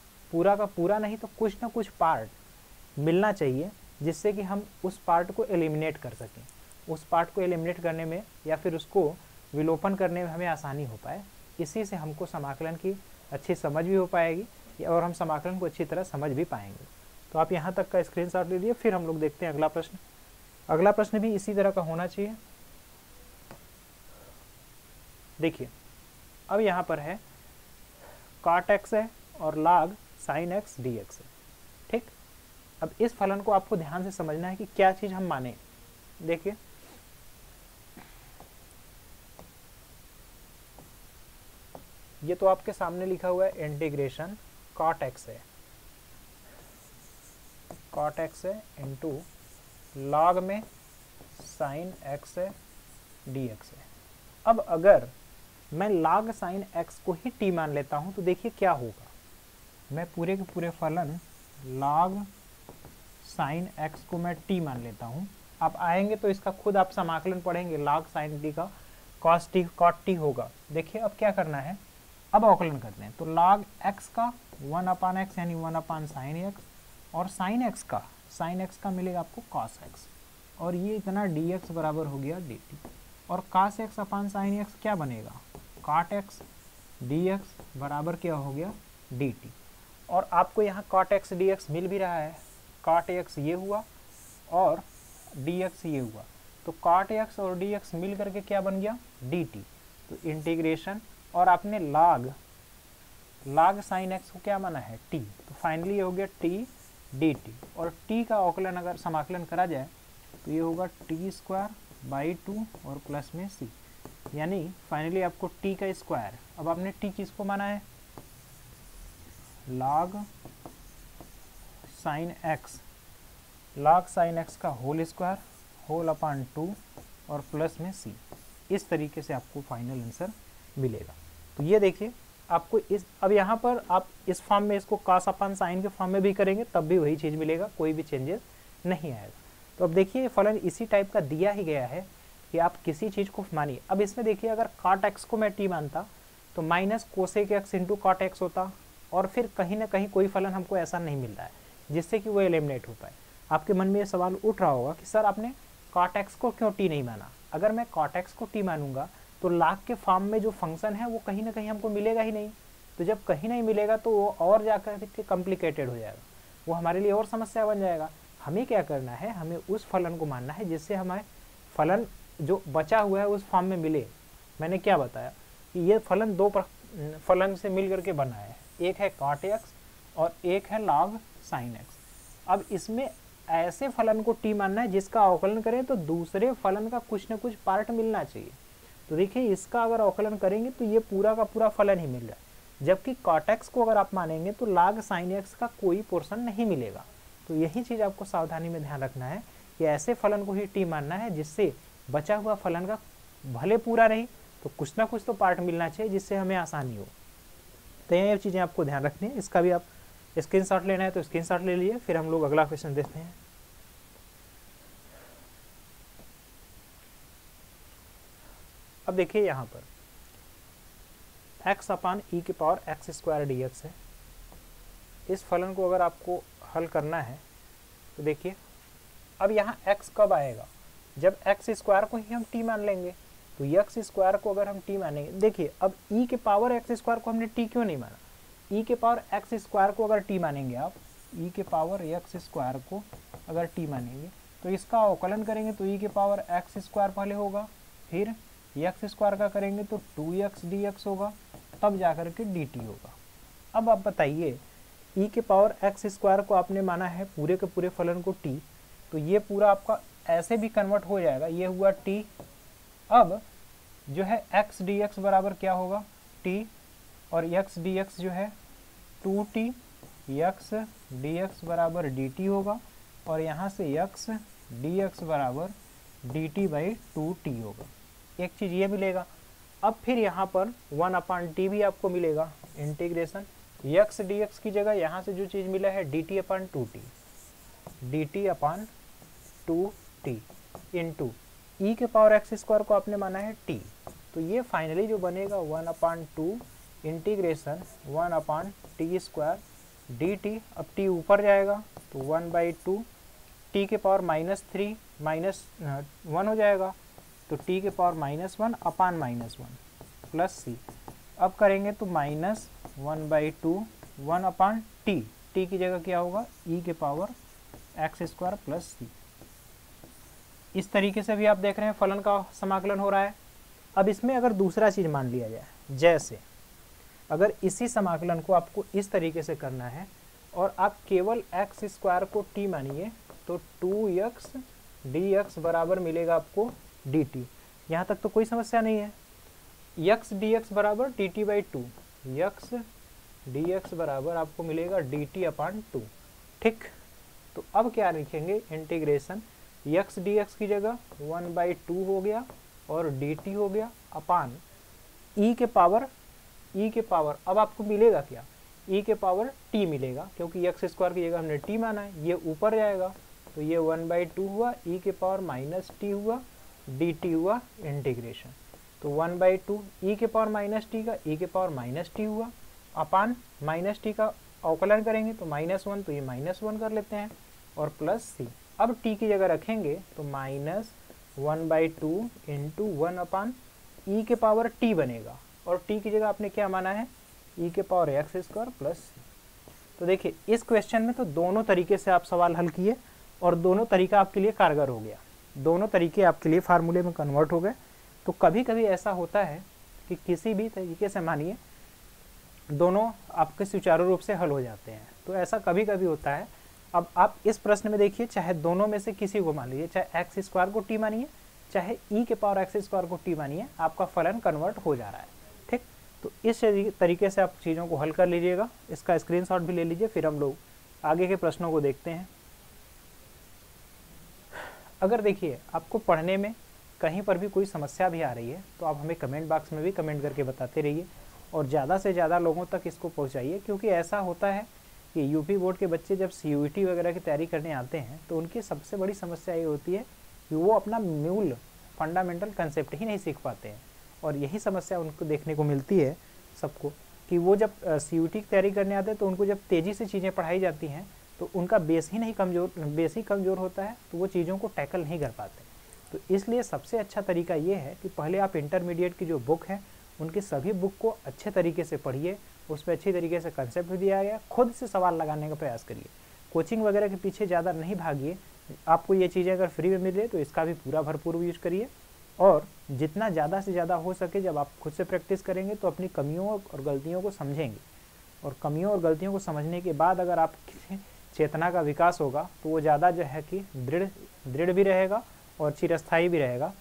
का पूरा नहीं तो कुछ ना कुछ पार्ट मिलना चाहिए जिससे कि हम उस पार्ट को एलिमिनेट कर सकें। उस पार्ट को एलिमिनेट करने में या फिर उसको विलोपन करने में हमें आसानी हो पाए। इसी से हमको समाकलन की अच्छी समझ भी हो पाएगी और हम समाकलन को अच्छी तरह समझ भी पाएंगे। तो आप यहाँ तक का स्क्रीनशॉट ले लीजिए। फिर हम लोग देखते हैं अगला प्रश्न। अगला प्रश्न भी इसी तरह का होना चाहिए। देखिए अब यहाँ पर है cot x है और log sin x dx है। ठीक, अब इस फलन को आपको ध्यान से समझना है कि क्या चीज़ हम माने। देखिए ये तो आपके सामने लिखा हुआ है इंटीग्रेशन cot x है, cot x है इंटू log में sin x है dx है। अब अगर मैं log sin x को ही t मान लेता हूं तो देखिए क्या होगा। मैं पूरे के पूरे फलन log sin x को मैं t मान लेता हूं। आप आएंगे तो इसका खुद आप समाकलन पढ़ेंगे, log sin t का cot t होगा। देखिए अब क्या करना है, अब अवकलन करते हैं। तो log x का 1/x यानी 1/sin x और sin x का मिलेगा आपको cos x और ये इतना dx बराबर हो गया dt और cos x अपान sin x क्या बनेगा cot x dx बराबर क्या हो गया dt। और आपको यहाँ cot x dx मिल भी रहा है। cot x ये हुआ और dx ये हुआ, तो cot x और dx मिल करके क्या बन गया dt। तो इंटीग्रेशन और आपने log sin x को क्या माना है t, तो फाइनली ये हो गया t dt और t का अवकलन अगर समाकलन करा जाए तो ये होगा t²/2 और प्लस में c, यानी फाइनली आपको t का स्क्वायर। अब आपने t किसको माना है log sin x का होल स्क्वायर होल अपान 2 और प्लस में c। इस तरीके से आपको फाइनल आंसर मिलेगा। तो ये देखिए आपको अब यहाँ पर आप इस फॉर्म में इसको cos अपान साइन के फॉर्म में भी करेंगे तब भी वही चीज़ मिलेगा, कोई भी चेंजेस नहीं आएगा। तो अब देखिए फलन इसी टाइप का दिया ही गया है कि आप किसी चीज़ को मानिए। अब इसमें देखिए, अगर cot x को मैं t मानता तो माइनस कोसेक x इंटू कॉट एक्स होता, और फिर कहीं ना कहीं कोई फलन हमको ऐसा नहीं मिल रहा है जिससे कि वो एलिमिनेट हो पाए। आपके मन में ये सवाल उठ रहा होगा कि सर आपने cot x को क्यों t नहीं माना। अगर मैं cot x को t मानूंगा तो log के फॉर्म में जो फंक्शन है वो कहीं ना कहीं हमको मिलेगा ही नहीं। तो जब कहीं नहीं मिलेगा तो वो और जाकर के कॉम्प्लिकेटेड हो जाएगा, वो हमारे लिए और समस्या बन जाएगा। हमें क्या करना है, हमें उस फलन को मानना है जिससे हमें फलन जो बचा हुआ है उस फॉर्म में मिले। मैंने क्या बताया कि ये फलन दो फलन से मिल करके बना है, एक है cot x और एक है log sin x। अब इसमें ऐसे फलन को t मानना है जिसका अवकलन करें तो दूसरे फलन का कुछ न कुछ पार्ट मिलना चाहिए। तो देखिए, इसका अगर अवकलन करेंगे तो ये पूरा का पूरा फलन ही मिल रहा है, जबकि cot x को अगर आप मानेंगे तो log sin x का कोई पोर्शन नहीं मिलेगा। तो यही चीज़ आपको सावधानी में ध्यान रखना है कि ऐसे फलन को ही t मानना है जिससे बचा हुआ फलन का भले पूरा नहीं तो कुछ ना कुछ तो पार्ट मिलना चाहिए जिससे हमें आसानी हो। तो ये चीज़ें आपको ध्यान रखनी है। इसका भी आप स्क्रीनशॉट लेना है तो स्क्रीनशॉट ले लीजिए, फिर हम लोग अगला क्वेश्चन देखते हैं। अब देखिए, यहाँ पर x अपान ई के power x square D x है। इस फलन को अगर आपको हल करना है तो देखिए, अब यहाँ x कब आएगा, जब एक्स स्क्वायर को ही हम t मान लेंगे। तो एक्स स्क्वायर को अगर हम t मानेंगे, देखिए अब e के पावर एक्स स्क्वायर को हमने t क्यों नहीं माना, e के पावर एक्स स्क्वायर को अगर t मानेंगे आप, e के पावर एक्स स्क्वायर को अगर t मानेंगे तो इसका अवकलन करेंगे तो e के पावर एक्स स्क्वायर पहले होगा, फिर एक्स स्क्वायर का करेंगे तो 2x dx होगा, तब जाकर के dt होगा। अब आप बताइए, e के पावर एक्स स्क्वायर को आपने माना है पूरे के पूरे फलन को t, तो ये पूरा आपका ऐसे भी कन्वर्ट हो जाएगा, ये हुआ t। अब जो है x dx बराबर क्या होगा, t, और x dx जो है 2t, x dx बराबर dt होगा, और यहाँ से x dx बराबर dt बाई 2t होगा। एक चीज़ ये मिलेगा। अब फिर यहाँ पर 1 अपान टी भी आपको मिलेगा, इंटीग्रेशन x dx की जगह यहाँ से जो चीज़ मिला है dt अपान 2t, dt अपान 2t इंटू ई के पावर एक्स स्क्वायर को आपने माना है t। तो ये फाइनली जो बनेगा 1 अपान 2 इंटीग्रेशन 1 अपान टी स्क्वायर dt। अब t ऊपर जाएगा तो 1/2 t के पावर -3 -1 हो जाएगा, तो t के पावर -1 अपान -1 प्लस c। अब करेंगे तो -1/2 1 अपान t की जगह क्या होगा, e के power x square plus c। इस तरीके से भी आप देख रहे हैं फलन का समाकलन हो रहा है। अब इसमें अगर दूसरा चीज़ मान लिया जाए, जैसे अगर इसी समाकलन को आपको इस तरीके से करना है और आप केवल एक्स स्क्वायर को t मानिए तो 2x dx बराबर मिलेगा आपको dt। यहाँ तक तो कोई समस्या नहीं है। x dx बराबर dt बाई 2, x dx बराबर आपको मिलेगा dt अपान 2। ठीक, तो अब क्या लिखेंगे, इंटीग्रेशन x dx की जगह 1/2 हो गया और dt हो गया अपान e के पावर अब आपको मिलेगा क्या, e के पावर t मिलेगा, क्योंकि x स्क्वायर की जगह हमने t माना है, ये ऊपर जाएगा तो ये 1/2 हुआ, e के पावर -t हुआ, dt हुआ इंटीग्रेशन। तो 1/2 e के पावर -t का e के पावर -t हुआ अपान -t का अवकलन करेंगे तो -1, तो ये -1 कर लेते हैं और प्लस c। अब t की जगह रखेंगे तो -1/2 इंटू 1 अपान e के पावर t बनेगा, और t की जगह आपने क्या माना है, e के power x square plus c। तो देखिए, इस क्वेश्चन में तो दोनों तरीके से आप सवाल हल किए और दोनों तरीका आपके लिए कारगर हो गया, दोनों तरीके आपके लिए फार्मूले में कन्वर्ट हो गए। तो कभी कभी ऐसा होता है कि किसी भी तरीके से मानिए दोनों आपके सुचारू रूप से हल हो जाते हैं, तो ऐसा कभी कभी होता है। अब आप इस प्रश्न में देखिए, चाहे दोनों में से किसी को मान लीजिए, चाहे एक्स स्क्वायर को t मानिए, चाहे e के पावर एक्स स्क्वायर को t मानिए, आपका फलन कन्वर्ट हो जा रहा है। ठीक, तो इस तरीके से आप चीज़ों को हल कर लीजिएगा। इसका स्क्रीनशॉट भी ले लीजिए, फिर हम लोग आगे के प्रश्नों को देखते हैं। अगर देखिए आपको पढ़ने में कहीं पर भी कोई समस्या भी आ रही है तो आप हमें कमेंट बॉक्स में भी कमेंट करके बताते रहिए और ज़्यादा से ज़्यादा लोगों तक इसको पहुंचाइए, क्योंकि ऐसा होता है कि यूपी बोर्ड के बच्चे जब CUET वगैरह की तैयारी करने आते हैं तो उनकी सबसे बड़ी समस्या ये होती है कि वो अपना मूल फंडामेंटल कंसेप्ट ही नहीं सीख पाते हैं। और यही समस्या उनको देखने को मिलती है सबको, कि वो जब CUT की तैयारी करने आते हैं तो उनको जब तेज़ी से चीज़ें पढ़ाई जाती हैं तो उनका बेस ही कमज़ोर होता है, तो वो चीज़ों को टैकल नहीं कर पाते। तो इसलिए सबसे अच्छा तरीका ये है कि पहले आप इंटरमीडिएट की जो बुक है उनकी सभी बुक को अच्छे तरीके से पढ़िए, उसमें अच्छी तरीके से कंसेप्ट भी दिया गया, खुद से सवाल लगाने का प्रयास करिए, कोचिंग वगैरह के पीछे ज़्यादा नहीं भागिए। आपको ये चीज़ें अगर फ्री में मिले तो इसका भी पूरा भरपूर यूज करिए, और जितना ज़्यादा से ज़्यादा हो सके जब आप खुद से प्रैक्टिस करेंगे तो अपनी कमियों और गलतियों को समझेंगे, और कमियों और गलतियों को समझने के बाद अगर आप चेतना का विकास होगा तो वो ज़्यादा जो है कि दृढ़ भी रहेगा और चिरस्थायी भी रहेगा।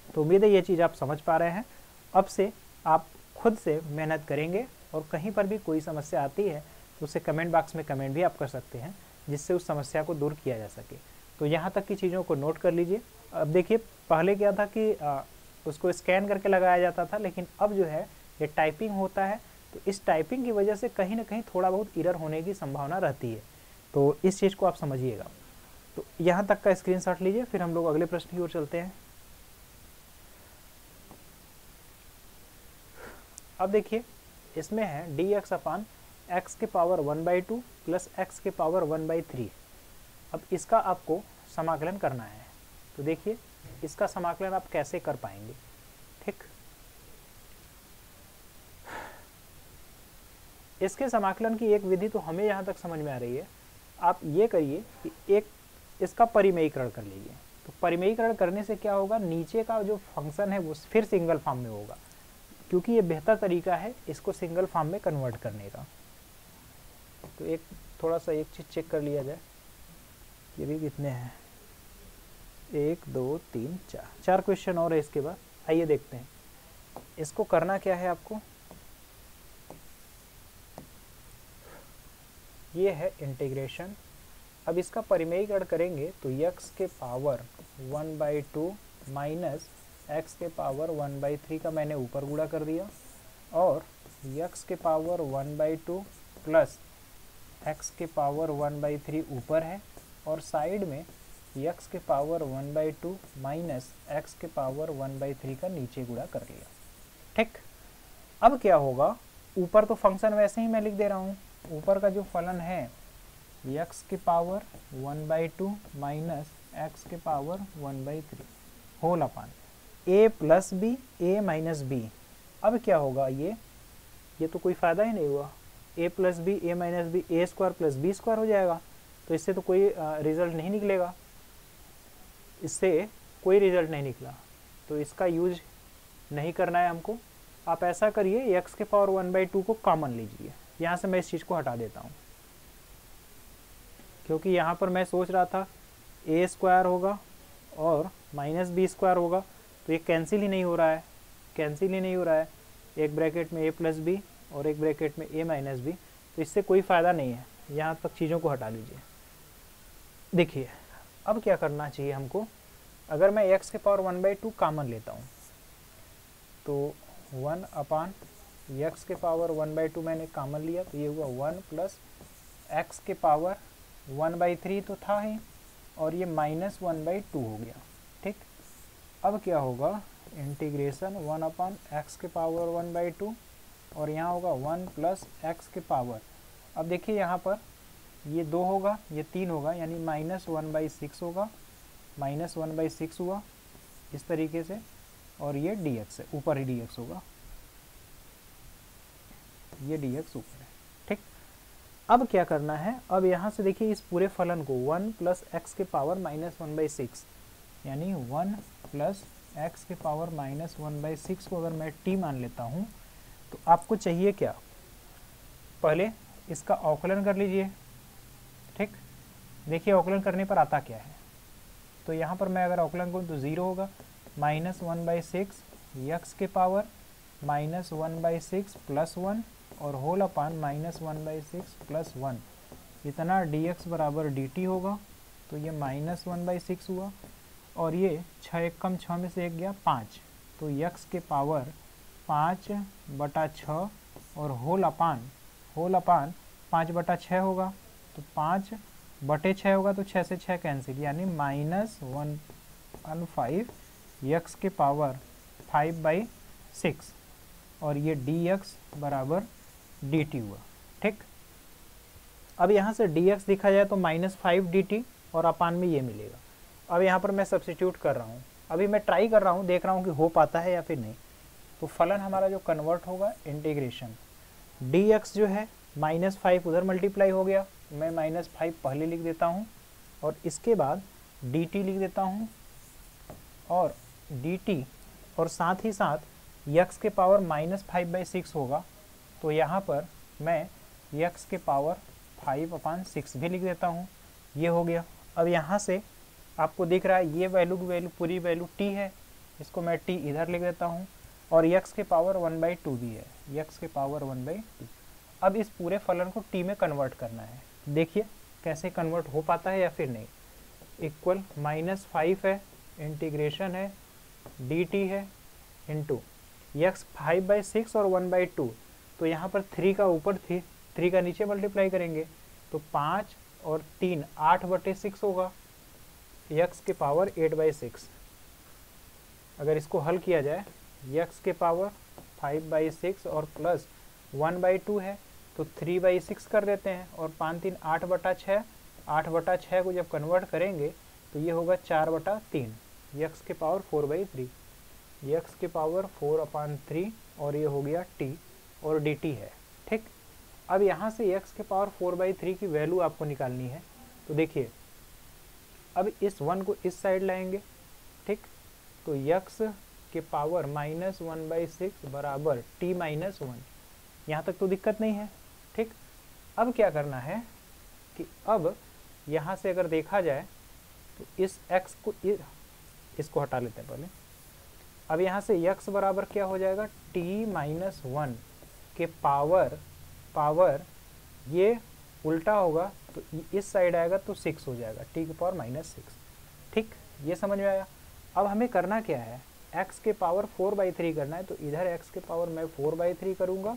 तो उम्मीद है ये चीज़ आप समझ पा रहे हैं। अब से आप खुद से मेहनत करेंगे, और कहीं पर भी कोई समस्या आती है तो उसे कमेंट बॉक्स में कमेंट भी आप कर सकते हैं, जिससे उस समस्या को दूर किया जा सके। तो यहाँ तक की चीज़ों को नोट कर लीजिए। अब देखिए, पहले क्या था कि उसको स्कैन करके लगाया जाता था, लेकिन अब जो है ये टाइपिंग होता है, तो इस टाइपिंग की वजह से कहीं ना कहीं थोड़ा बहुत एरर होने की संभावना रहती है। तो इस चीज़ को आप समझिएगा। तो यहाँ तक का स्क्रीनशॉट लीजिए, फिर हम लोग अगले प्रश्न की ओर चलते हैं। अब देखिए, इसमें है dx अपान x के पावर 1/2 प्लस x के पावर 1/3। अब इसका आपको समाकलन करना है। तो देखिए, इसका समाकलन आप कैसे कर पाएंगे, ठीक। इसके समाकलन की एक विधि तो हमें यहाँ तक समझ में आ रही है। आप ये करिए कि एक इसका परिमेयीकरण कर लीजिए। तो परिमेयीकरण करने से क्या होगा, नीचे का जो फंक्शन है वो फिर सिंगल फॉर्म में होगा, क्योंकि ये बेहतर तरीका है इसको सिंगल फॉर्म में कन्वर्ट करने का। तो एक थोड़ा सा एक चीज़ चेक कर लिया जाए, ये भी कितने हैं, 1 2 3 4 क्वेश्चन और है इसके बाद। आइए देखते हैं इसको करना क्या है आपको। ये है इंटीग्रेशन। अब इसका परिमेयीकरण करेंगे तो x के पावर 1/2 माइनस x के पावर 1/3 का मैंने ऊपर गुणा कर दिया, और x के पावर 1/2 प्लस x के पावर 1/3 ऊपर है, और साइड में x के पावर 1/2 माइनस x के पावर 1/3 का नीचे गुणा कर लिया, ठीक। अब क्या होगा, ऊपर तो फंक्शन वैसे ही मैं लिख दे रहा हूँ, ऊपर का जो फलन है x के पावर 1/2 माइनस x के power 1/3 whole upon a plus b a minus b. अब क्या होगा, ये तो कोई फ़ायदा ही नहीं हुआ, a plus b a minus b a square plus b square हो जाएगा। तो इससे तो कोई रिजल्ट नहीं निकलेगा, इससे कोई रिजल्ट नहीं निकला, तो इसका यूज नहीं करना है हमको। आप ऐसा करिए, x के पावर 1/2 को कॉमन लीजिए। यहाँ से मैं इस चीज़ को हटा देता हूँ, क्योंकि यहाँ पर मैं सोच रहा था a स्क्वायर होगा और माइनस बी स्क्वायर होगा, तो ये कैंसिल ही नहीं हो रहा है, एक ब्रैकेट में a प्लस बी और एक ब्रैकेट में a माइनस बी, तो इससे कोई फ़ायदा नहीं है। यहाँ तक चीज़ों को हटा लीजिए। देखिए, अब क्या करना चाहिए हमको, अगर मैं x के पावर 1/2 कॉमन लेता हूँ तो 1 अपान x के पावर 1/2 मैंने कॉमन लिया, तो ये हुआ 1 प्लस x के पावर 1/3 तो था ही, और ये माइनस 1/2 हो गया, ठीक। अब क्या होगा, इंटीग्रेशन 1 अपान x के पावर 1/2, और यहाँ होगा 1 प्लस x के पावर। अब देखिए यहाँ पर ये 2 होगा, ये 3 होगा, यानी माइनस 1/6 होगा, माइनस 1/6 हुआ इस तरीके से, और ये dx है, ऊपर ही dx होगा, ये dx ऊपर है, ठीक। अब क्या करना है, अब यहाँ से देखिए इस पूरे फलन को 1 प्लस x के पावर माइनस 1/6, यानी 1 प्लस x के पावर माइनस 1/6 को अगर मैं t मान लेता हूँ, तो आपको चाहिए क्या, पहले इसका अवकलन कर लीजिए, ठीक। देखिए अवकलन करने पर आता क्या है, तो यहाँ पर मैं अगर अवकलन करूँ तो 0 होगा, माइनस 1/6 x के पावर माइनस 1/6 प्लस 1 और होल अपान माइनस 1/6 प्लस 1, इतना dx बराबर dt होगा। तो ये माइनस 1/6 हुआ, और ये 6 एक कम 6 में से 1 गया 5, तो x के पावर 5/6 और होल अपान 5/6 होगा, तो 5/6 होगा, तो 6 से 6 कैंसिल, यानी माइनस 115 x के पावर 5/6 और ये dx बराबर dt हुआ। ठीक, अब यहाँ से dx दिखा जाए तो -5 dt और अपान में ये मिलेगा। अब यहाँ पर मैं सब्स्टिट्यूट कर रहा हूँ, अभी मैं ट्राई कर रहा हूँ, देख रहा हूँ कि हो पाता है या फिर नहीं। तो फलन हमारा जो कन्वर्ट होगा इंटीग्रेशन dx जो है -5 उधर मल्टीप्लाई हो गया, मैं -5 पहले लिख देता हूँ और इसके बाद dt लिख देता हूँ और dt और साथ ही साथ x के पावर -5/6 होगा, तो यहाँ पर मैं x के पावर 5/6 भी लिख देता हूँ। ये हो गया। अब यहाँ से आपको दिख रहा है ये वैल्यू की वैल्यू पूरी वैल्यू t है, इसको मैं t इधर लिख देता हूँ और x के पावर 1/2 भी है, x के पावर 1/2। अब इस पूरे फलन को t में कन्वर्ट करना है, देखिए कैसे कन्वर्ट हो पाता है या फिर नहीं। इक्वल -5 है, इंटीग्रेशन है, dt है इंटू x 5/6 और 1/2, तो यहाँ पर 3 का ऊपर 3 का नीचे मल्टीप्लाई करेंगे तो 5 और 3 8/6 होगा, x के पावर 8/6। अगर इसको हल किया जाए x के पावर 5/6 और प्लस 1/2 है तो 3/6 कर देते हैं और 5 3 8/6, 8/6 को जब कन्वर्ट करेंगे तो ये होगा 4/3, x के पावर 4/3, x के पावर 4/3 और ये हो गया t और dt है। ठीक, अब यहाँ से x के पावर 4/3 की वैल्यू आपको निकालनी है, तो देखिए अब इस 1 को इस साइड लाएंगे। ठीक, तो x के पावर -1/6 बराबर t -1, यहाँ तक तो दिक्कत नहीं है। ठीक, अब क्या करना है कि अब यहाँ से अगर देखा जाए तो इस x को इसको हटा लेते हैं पहले। अब यहाँ से x बराबर क्या हो जाएगा, t -1 के पावर ये उल्टा होगा तो इस साइड आएगा तो 6 हो जाएगा, t के पावर -6। ठीक, ये समझ में आया। अब हमें करना क्या है, x के पावर 4/3 करना है, तो इधर x के पावर मैं 4/3 करूँगा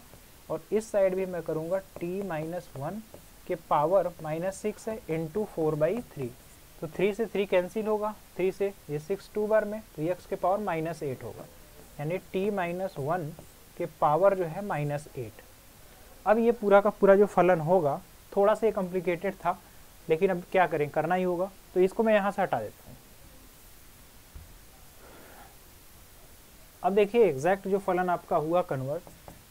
और इस साइड भी मैं करूँगा t -1 के पावर -6 है इंटू 4/3, तो 3 से 3 कैंसिल होगा, 3 से ये 6 2 बार में, तो x के पावर -8 होगा, यानी t -1 के पावर जो है -8। अब ये पूरा का पूरा जो फलन होगा थोड़ा सा कॉम्प्लिकेटेड था, लेकिन अब क्या करें, करना ही होगा, तो इसको मैं यहाँ से हटा देता हूँ। अब देखिए एग्जैक्ट जो फलन आपका हुआ कन्वर्ट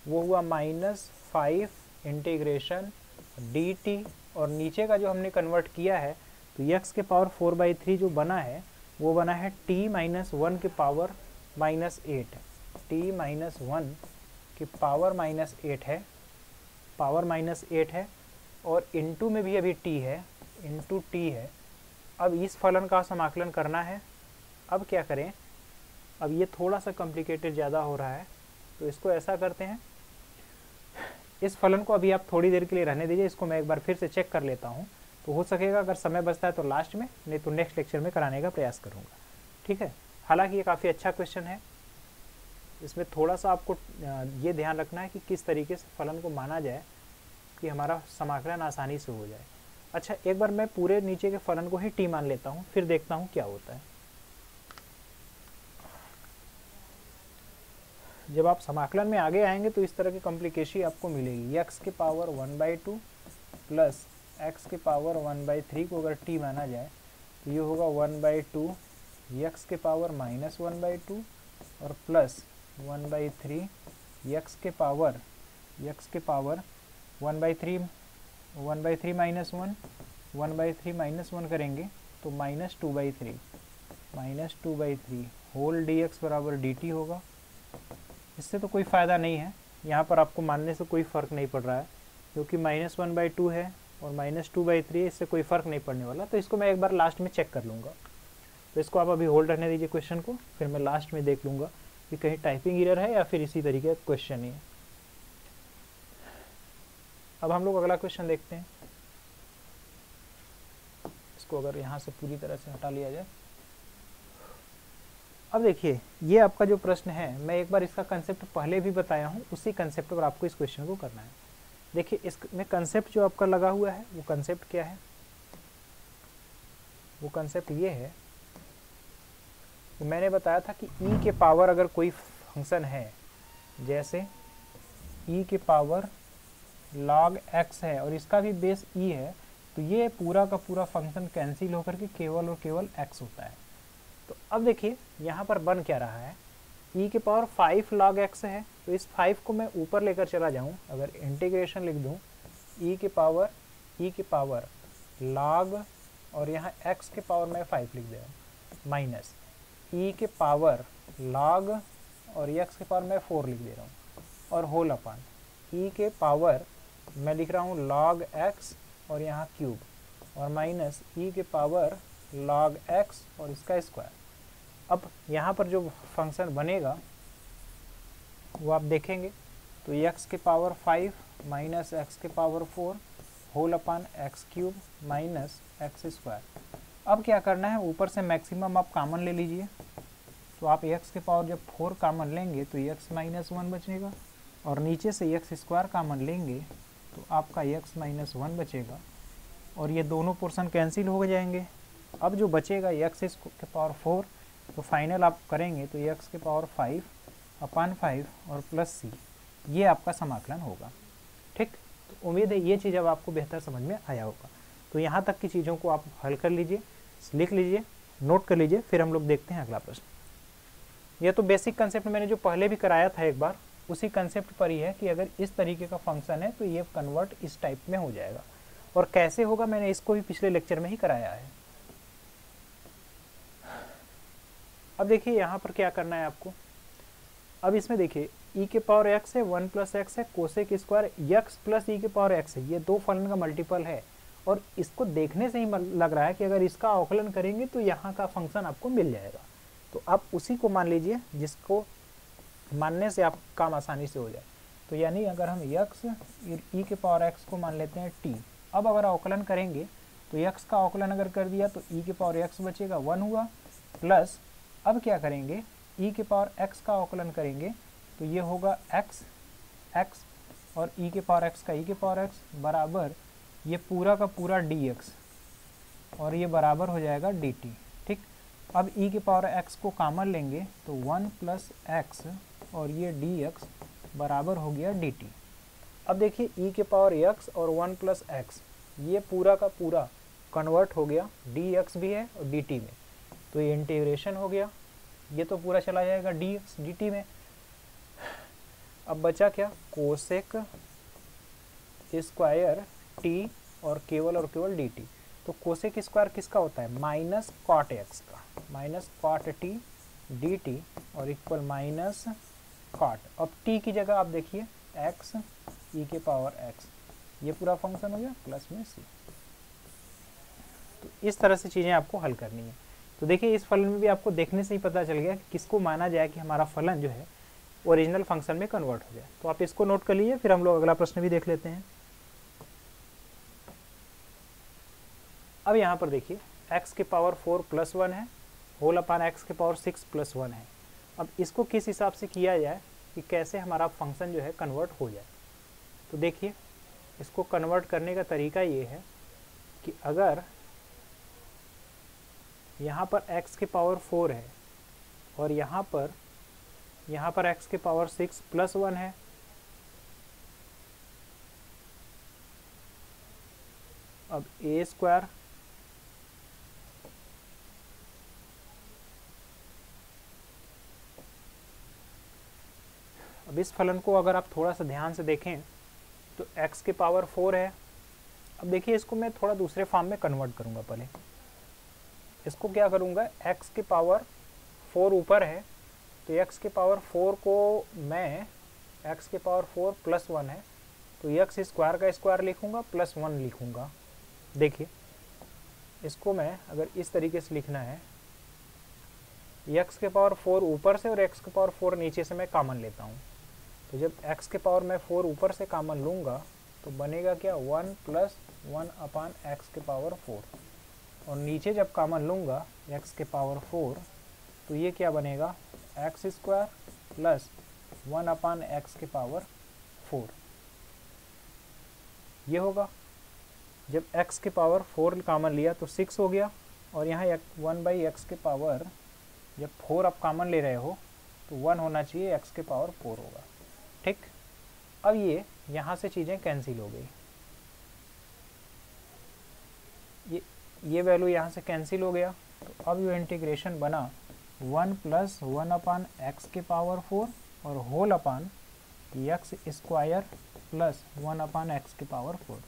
वो हुआ -5 इंटीग्रेशन dt और नीचे का जो हमने कन्वर्ट किया है तो x के पावर 4/3 जो बना है वो बना है t -1 के पावर -8, t -1 के पावर -8 है, पावर -8 है और इनटू में भी अभी t है, इनटू t है। अब इस फलन का समाकलन करना है। अब क्या करें, अब ये थोड़ा सा कॉम्प्लिकेटेड ज़्यादा हो रहा है, तो इसको ऐसा करते हैं, इस फलन को अभी आप थोड़ी देर के लिए रहने दीजिए, इसको मैं एक बार फिर से चेक कर लेता हूँ, तो हो सकेगा अगर समय बचता है तो लास्ट में, नहीं तो नेक्स्ट लेक्चर में कराने का प्रयास करूँगा। ठीक है, हालांकि ये काफ़ी अच्छा क्वेश्चन है, इसमें थोड़ा सा आपको ये ध्यान रखना है कि किस तरीके से फलन को माना जाए कि हमारा समाकलन आसानी से हो जाए। अच्छा, एक बार मैं पूरे नीचे के फलन को ही t मान लेता हूँ, फिर देखता हूँ क्या होता है। जब आप समाकलन में आगे आएंगे तो इस तरह की कॉम्प्लिकेशन आपको मिलेगी। x के पावर 1/2 प्लस x के पावर 1/3 को अगर t माना जाए तो ये होगा 1/2 x के पावर -1/2 और प्लस 1/3 x के पावर 1/3 -1 1/3 -1 करेंगे तो -2/3 होल dx बराबर dt होगा। इससे तो कोई फ़ायदा नहीं है, यहाँ पर आपको मानने से कोई फ़र्क नहीं पड़ रहा है क्योंकि -1/2 है और -2/3 है, इससे कोई फ़र्क नहीं पड़ने वाला। तो इसको मैं एक बार लास्ट में चेक कर लूँगा, तो इसको आप अभी होल्ड रहने दीजिए क्वेश्चन को, फिर मैं लास्ट में देख लूँगा कि कहीं टाइपिंग एरर है या फिर इसी तरीके का क्वेश्चन ही है। अब हम लोग अगला क्वेश्चन देखते हैं। इसको अगर यहाँ से पूरी तरह से हटा लिया जाए, अब देखिए ये आपका जो प्रश्न है, मैं एक बार इसका कंसेप्ट पहले भी बताया हूँ, उसी कंसेप्ट पर आपको इस क्वेश्चन को करना है। देखिए इसमें कंसेप्ट जो आपका लगा हुआ है वो कंसेप्ट क्या है, वो कंसेप्ट ये है तो मैंने बताया था कि e के पावर अगर कोई फंक्शन है, जैसे e के पावर log x है और इसका भी बेस e है, तो ये पूरा का पूरा फंक्शन कैंसिल होकर के केवल और केवल x होता है। तो अब देखिए यहाँ पर बन क्या रहा है, e के पावर 5 log x है, तो इस 5 को मैं ऊपर लेकर चला जाऊँ, अगर इंटीग्रेशन लिख दूँ e के पावर log और यहाँ x के पावर में 5 लिख दे रहा हूँ, माइनस e के पावर log और x के पावर में 4 लिख दे रहा हूँ, और होल अपान e के पावर मैं लिख रहा हूँ log x और यहाँ क्यूब, और माइनस e के पावर log x और इसका स्क्वायर। अब यहाँ पर जो फंक्शन बनेगा वो आप देखेंगे, तो x के पावर 5 माइनस x के power 4 whole upon x cube minus x square. अब क्या करना है, ऊपर से मैक्सिमम आप कॉमन ले लीजिए, तो आप x के पावर जब 4 कॉमन लेंगे तो x माइनस 1 बचेगा, और नीचे से एक्स स्क्वायर कॉमन लेंगे तो आपका x माइनस 1 बचेगा, और ये दोनों पोर्शन कैंसिल हो जाएंगे। अब जो बचेगा x के पावर 4, तो फाइनल आप करेंगे तो x के पावर 5 अपान 5 और प्लस c, ये आपका समाकलन होगा। ठीक, तो उम्मीद है ये चीज़ अब आपको बेहतर समझ में आया होगा। तो यहाँ तक की चीज़ों को आप हल कर लीजिए, लिख लीजिए, नोट कर लीजिए, फिर हम लोग देखते हैं अगला प्रश्न। यह तो बेसिक कंसेप्ट मैंने जो पहले भी कराया था एक बार, उसी कंसेप्ट पर ही है कि अगर इस तरीके का फंक्शन है तो ये कन्वर्ट इस टाइप में हो जाएगा, और कैसे होगा मैंने इसको भी पिछले लेक्चर में ही कराया है। अब देखिए यहाँ पर क्या करना है आपको, अब इसमें देखिए e के पावर x है, 1 प्लस एक्स है, cosec square x plus e के पावर x है, ये दो फलन का मल्टीपल है, और इसको देखने से ही लग रहा है कि अगर इसका अवकलन करेंगे तो यहाँ का फंक्शन आपको मिल जाएगा। तो आप उसी को मान लीजिए जिसको मानने से आप काम आसानी से हो जाए। तो यानी अगर हम x e के पावर x को मान लेते हैं t, अब अगर अवकलन करेंगे तो x का अवकलन अगर कर दिया तो e के पावर x बचेगा 1 हुआ, प्लस अब क्या करेंगे e के पावर x का अवकलन करेंगे तो ये होगा x और e के पावर x का e के पावर x बराबर ये पूरा का पूरा dx, और ये बराबर हो जाएगा dt। ठीक, अब e के पावर x को कॉमन लेंगे तो 1 प्लस एक्स और ये dx बराबर हो गया dt। अब देखिए e के पावर x और 1 प्लस एक्स ये पूरा का पूरा कन्वर्ट हो गया, dx भी है और dt में, तो ये इंटीग्रेशन हो गया, ये तो पूरा चला जाएगा dx dt में। अब बचा क्या, कोसेक स्क्वायर t और केवल dt। तो कोसेक स्क्वायर किसका होता है, माइनस कॉट x का, माइनस कॉट t dt और इक्वल माइनस कॉट। अब t की जगह आप देखिए x e के पावर x, ये पूरा फंक्शन हो गया प्लस में c। तो इस तरह से चीज़ें आपको हल करनी है। तो देखिए इस फलन में भी आपको देखने से ही पता चल गया कि किसको माना जाए कि हमारा फलन जो है ओरिजिनल फंक्शन में कन्वर्ट हो जाए। तो आप इसको नोट कर लीजिए, फिर हम लोग अगला प्रश्न भी देख लेते हैं। अब यहाँ पर देखिए x के पावर 4 प्लस 1 है, होल अपान x के पावर 6 प्लस 1 है। अब इसको किस हिसाब से किया जाए कि कैसे हमारा फंक्शन जो है कन्वर्ट हो जाए। तो देखिए इसको कन्वर्ट करने का तरीका ये है कि अगर यहाँ पर x के पावर 4 है और यहाँ पर x के पावर 6 प्लस 1 है, अब a स्क्वायर अब इस फलन को अगर आप थोड़ा सा ध्यान से देखें तो x के पावर 4 है। अब देखिए इसको मैं थोड़ा दूसरे फॉर्म में कन्वर्ट करूंगा। पहले इसको क्या करूंगा, x के पावर 4 ऊपर है तो x के पावर 4 को मैं x के पावर 4 प्लस 1 है तो x स्क्वायर का स्क्वायर लिखूंगा प्लस 1 लिखूंगा। देखिए इसको मैं अगर इस तरीके से लिखना है, x के पावर 4 ऊपर से और x के पावर 4 नीचे से मैं कॉमन लेता हूँ। तो जब x के पावर मैं 4 ऊपर से कॉमन लूँगा तो बनेगा क्या, 1 प्लस 1 अपान एक्स के पावर 4, और नीचे जब कॉमन लूँगा x के पावर 4 तो ये क्या बनेगा, x square plus 1 upon x के पावर 4 ये होगा। जब x के पावर 4 कॉमन लिया तो 6 हो गया, और यहाँ 1 बाई एक्स के पावर जब 4 आप कॉमन ले रहे हो तो 1 होना चाहिए, x के पावर 4 होगा। ठीक, अब यहाँ से चीज़ें कैंसिल हो गई, ये वैल्यू यहाँ से कैंसिल हो गया। तो अब ये इंटीग्रेशन बना 1 प्लस 1 अपान एक्स के पावर 4 और whole upon x square plus 1 upon x के पावर 4।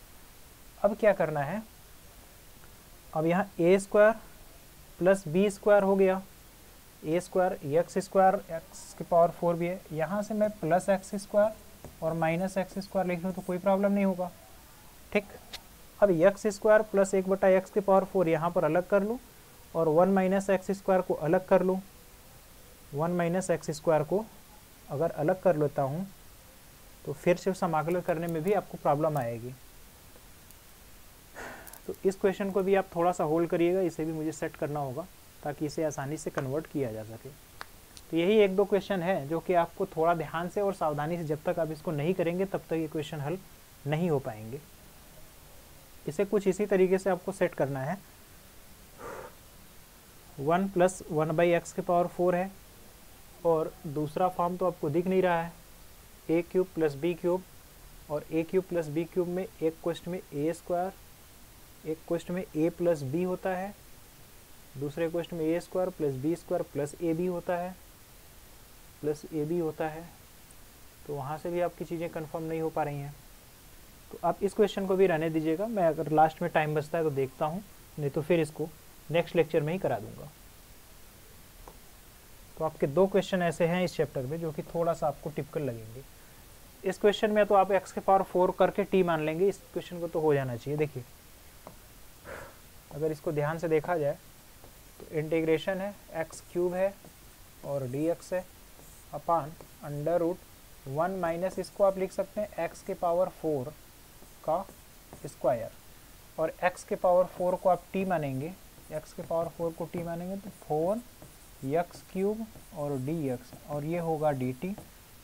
अब क्या करना है, अब यहाँ a square plus b square हो गया, a square x square x के पावर 4 भी है, यहाँ से मैं प्लस एक्स स्क्वायर और माइनस एक्स स्क्वायर लिख लूँ तो कोई प्रॉब्लम नहीं होगा। ठीक, अब एक्स स्क्वायर प्लस 1/x के पावर 4 यहाँ पर अलग कर लूँ और 1 माइनस एक्स स्क्वायर को अलग कर लूँ। 1 माइनस एक्स स्क्वायर को अगर अलग कर लेता हूँ तो फिर से समाकलन करने में भी आपको प्रॉब्लम आएगी। तो इस क्वेश्चन को भी आप थोड़ा सा होल्ड करिएगा, इसे भी मुझे सेट करना होगा ताकि इसे आसानी से कन्वर्ट किया जा सके। तो यही 1-2 क्वेश्चन है जो कि आपको थोड़ा ध्यान से और सावधानी से, जब तक आप इसको नहीं करेंगे तब तक ये क्वेश्चन हल नहीं हो पाएंगे। इसे कुछ इसी तरीके से आपको सेट करना है। 1 प्लस 1/x के पावर 4 है और दूसरा फॉर्म तो आपको दिख नहीं रहा है, a cube plus b cube, और a cube plus b cube में एक क्वेश्चन में a स्क्वायर, एक क्वेश्चन में a प्लस b होता है, दूसरे क्वेश्चन में a square plus b square plus ab होता है, प्लस ab होता है। तो वहाँ से भी आपकी चीज़ें कंफर्म नहीं हो पा रही हैं। तो आप इस क्वेश्चन को भी रहने दीजिएगा, मैं अगर लास्ट में टाइम बचता है तो देखता हूँ, नहीं तो फिर इसको नेक्स्ट लेक्चर में ही करा दूंगा। तो आपके 2 क्वेश्चन ऐसे हैं इस चैप्टर में जो कि थोड़ा सा आपको टिपिकल लगेंगे। इस क्वेश्चन में तो आप x के पावर 4 करके t मान लेंगे, इस क्वेश्चन को तो हो जाना चाहिए। देखिए अगर इसको ध्यान से देखा जाए तो इंटीग्रेशन है, x क्यूब है और dx है अपान अंडर रूट 1 माइनस, इसको आप लिख सकते हैं x के पावर 4 का स्क्वायर, और x के पावर 4 को आप t मानेंगे, x के पावर 4 को t मानेंगे तो 4x क्यूब और dx, और ये होगा dt,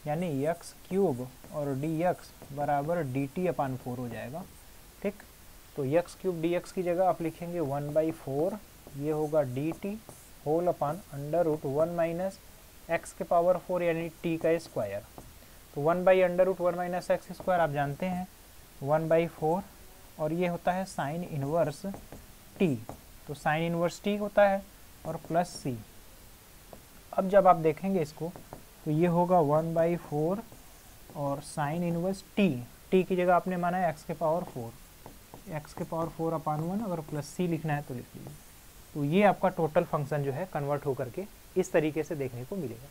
यानी x क्यूब और dx बराबर dt अपान 4 हो जाएगा। ठीक, तो x क्यूब dx की जगह आप लिखेंगे 1/4, ये होगा dt whole upon under root 1 minus x के पावर 4 यानी t का स्क्वायर। तो 1/√1 माइनस एक्स स्क्वायर आप जानते हैं 1/4, और ये होता है साइन इनवर्स t, तो साइन इनवर्स t होता है और प्लस c। अब जब आप देखेंगे इसको तो ये होगा 1/4 और साइन इनवर्स t, t की जगह आपने माना है x के पावर 4, x के पावर 4 अपान 1, अगर प्लस c लिखना है तो लिख लीजिए। तो ये आपका टोटल फंक्शन जो है कन्वर्ट होकर के इस तरीके से देखने को मिलेगा।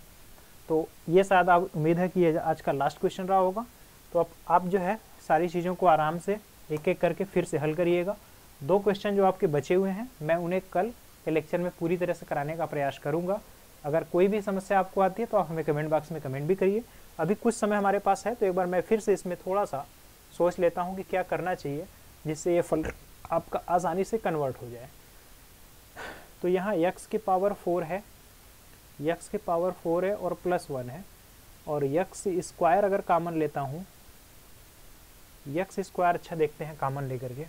तो ये शायद आप उम्मीद है कि ये आज का लास्ट क्वेश्चन रहा होगा। तो आप जो है सारी चीज़ों को आराम से एक एक करके फिर से हल करिएगा। 2 क्वेश्चन जो आपके बचे हुए हैं मैं उन्हें कल के लेक्चर में पूरी तरह से कराने का प्रयास करूँगा। अगर कोई भी समस्या आपको आती है तो आप हमें कमेंट बॉक्स में कमेंट भी करिए। अभी कुछ समय हमारे पास है तो एक बार मैं फिर से इसमें थोड़ा सा सोच लेता हूँ कि क्या करना चाहिए जिससे ये फल आपका आसानी से कन्वर्ट हो जाए। तो यहाँ x के पावर 4 है, x के पावर 4 है और प्लस 1 है, और x स्क्वायर अगर कॉमन लेता हूँ, x स्क्वायर अच्छा देखते हैं कॉमन लेकर के,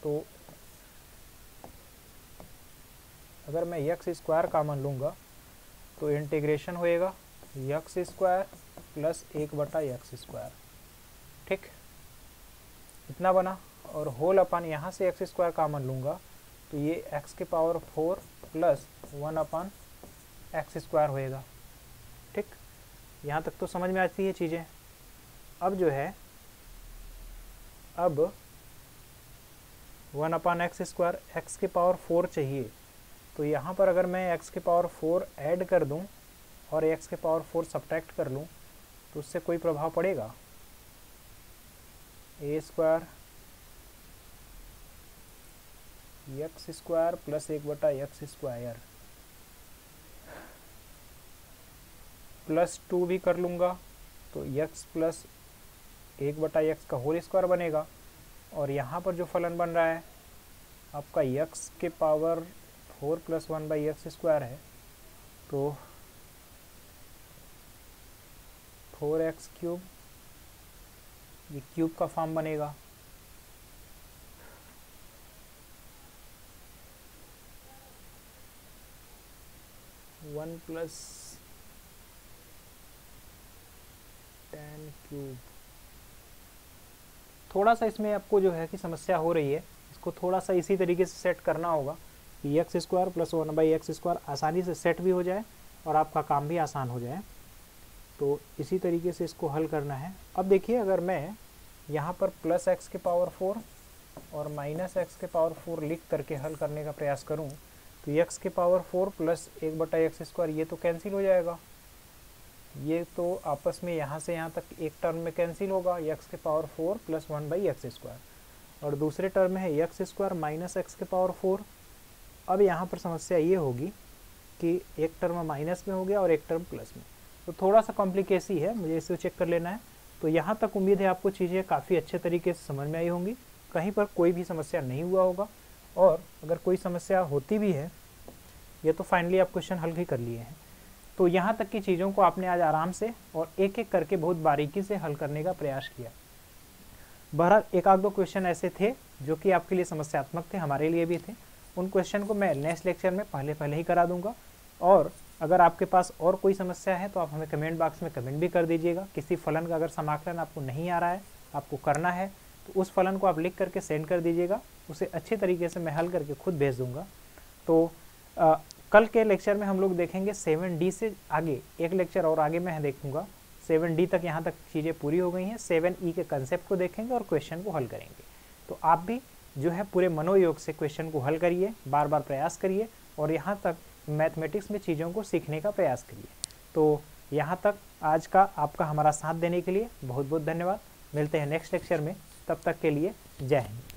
तो अगर मैं x स्क्वायर कॉमन लूँगा तो इंटीग्रेशन होएगा x square plus 1/x square. ठीक, इतना बना, और होल अपान यहाँ से x स्क्वायर कॉमन लूँगा तो ये x के power 4 plus 1 upon x square होएगा। ठीक, यहाँ तक तो समझ में आती है चीज़ें। अब जो है अब 1 अपान एक्स स्क्वायर, एक्स के पावर 4 चाहिए, तो यहाँ पर अगर मैं x के पावर 4 ऐड कर दूँ और x के पावर 4 सब्ट्रैक्ट कर लूँ तो उससे कोई प्रभाव पड़ेगा? A square x square plus 1/x square plus 2 भी कर लूँगा तो x प्लस 1/x का होल स्क्वायर बनेगा, और यहाँ पर जो फलन बन रहा है आपका x के पावर 4 प्लस 1/x स्क्वायर है, तो 4x क्यूब, ये क्यूब का फॉर्म बनेगा, 1 प्लस tan क्यूब। थोड़ा सा इसमें आपको जो है कि समस्या हो रही है, इसको थोड़ा सा इसी तरीके से सेट करना होगा कि एक्स स्क्वायर प्लस 1/x² आसानी से सेट भी हो जाए और आपका काम भी आसान हो जाए। तो इसी तरीके से इसको हल करना है। अब देखिए, अगर मैं यहाँ पर प्लस एक्स के पावर 4 और माइनस एक्स के पावर 4 लिख करके हल करने का प्रयास करूँ तो एक्स के पावर 4 प्लस 1/x² ये तो कैंसिल हो जाएगा, ये तो आपस में यहाँ से यहाँ तक एक टर्म में कैंसिल होगा, एक्स के पावर 4 प्लस 1/x²। और दूसरे टर्म में है x² माइनस एक्स के पावर 4। अब यहाँ पर समस्या ये होगी कि एक टर्म माइनस में हो गया और एक टर्म प्लस में, तो थोड़ा सा कॉम्प्लिकेसी है, मुझे इसे चेक कर लेना है। तो यहाँ तक उम्मीद है आपको चीज़ें काफ़ी अच्छे तरीके से समझ में आई होंगी, कहीं पर कोई भी समस्या नहीं हुआ होगा। और अगर कोई समस्या होती भी है, ये तो फाइनली आप क्वेश्चन हल ही कर लिए हैं। तो यहाँ तक की चीज़ों को आपने आज आराम से और एक एक करके बहुत बारीकी से हल करने का प्रयास किया। बहरहाल एक आध दो क्वेश्चन ऐसे थे जो कि आपके लिए समस्यात्मक थे, हमारे लिए भी थे। उन क्वेश्चन को मैं नेक्स्ट लेक्चर में पहले ही करा दूंगा। और अगर आपके पास और कोई समस्या है तो आप हमें कमेंट बॉक्स में कमेंट भी कर दीजिएगा। किसी फलन का अगर समाकलन आपको नहीं आ रहा है, आपको करना है, तो उस फलन को आप लिख करके सेंड कर दीजिएगा, उसे अच्छी तरीके से मैं हल करके खुद भेज दूंगा। तो कल के लेक्चर में हम लोग देखेंगे 7D से आगे, एक लेक्चर और आगे मैं देखूंगा 7D तक, यहाँ तक चीज़ें पूरी हो गई हैं। 7E के कंसेप्ट को देखेंगे और क्वेश्चन को हल करेंगे। तो आप भी जो है पूरे मनोयोग से क्वेश्चन को हल करिए, बार बार प्रयास करिए और यहाँ तक मैथमेटिक्स में चीज़ों को सीखने का प्रयास करिए। तो यहाँ तक आज का आपका हमारा साथ देने के लिए बहुत बहुत धन्यवाद। मिलते हैं नेक्स्ट लेक्चर में, तब तक के लिए जय हिंद।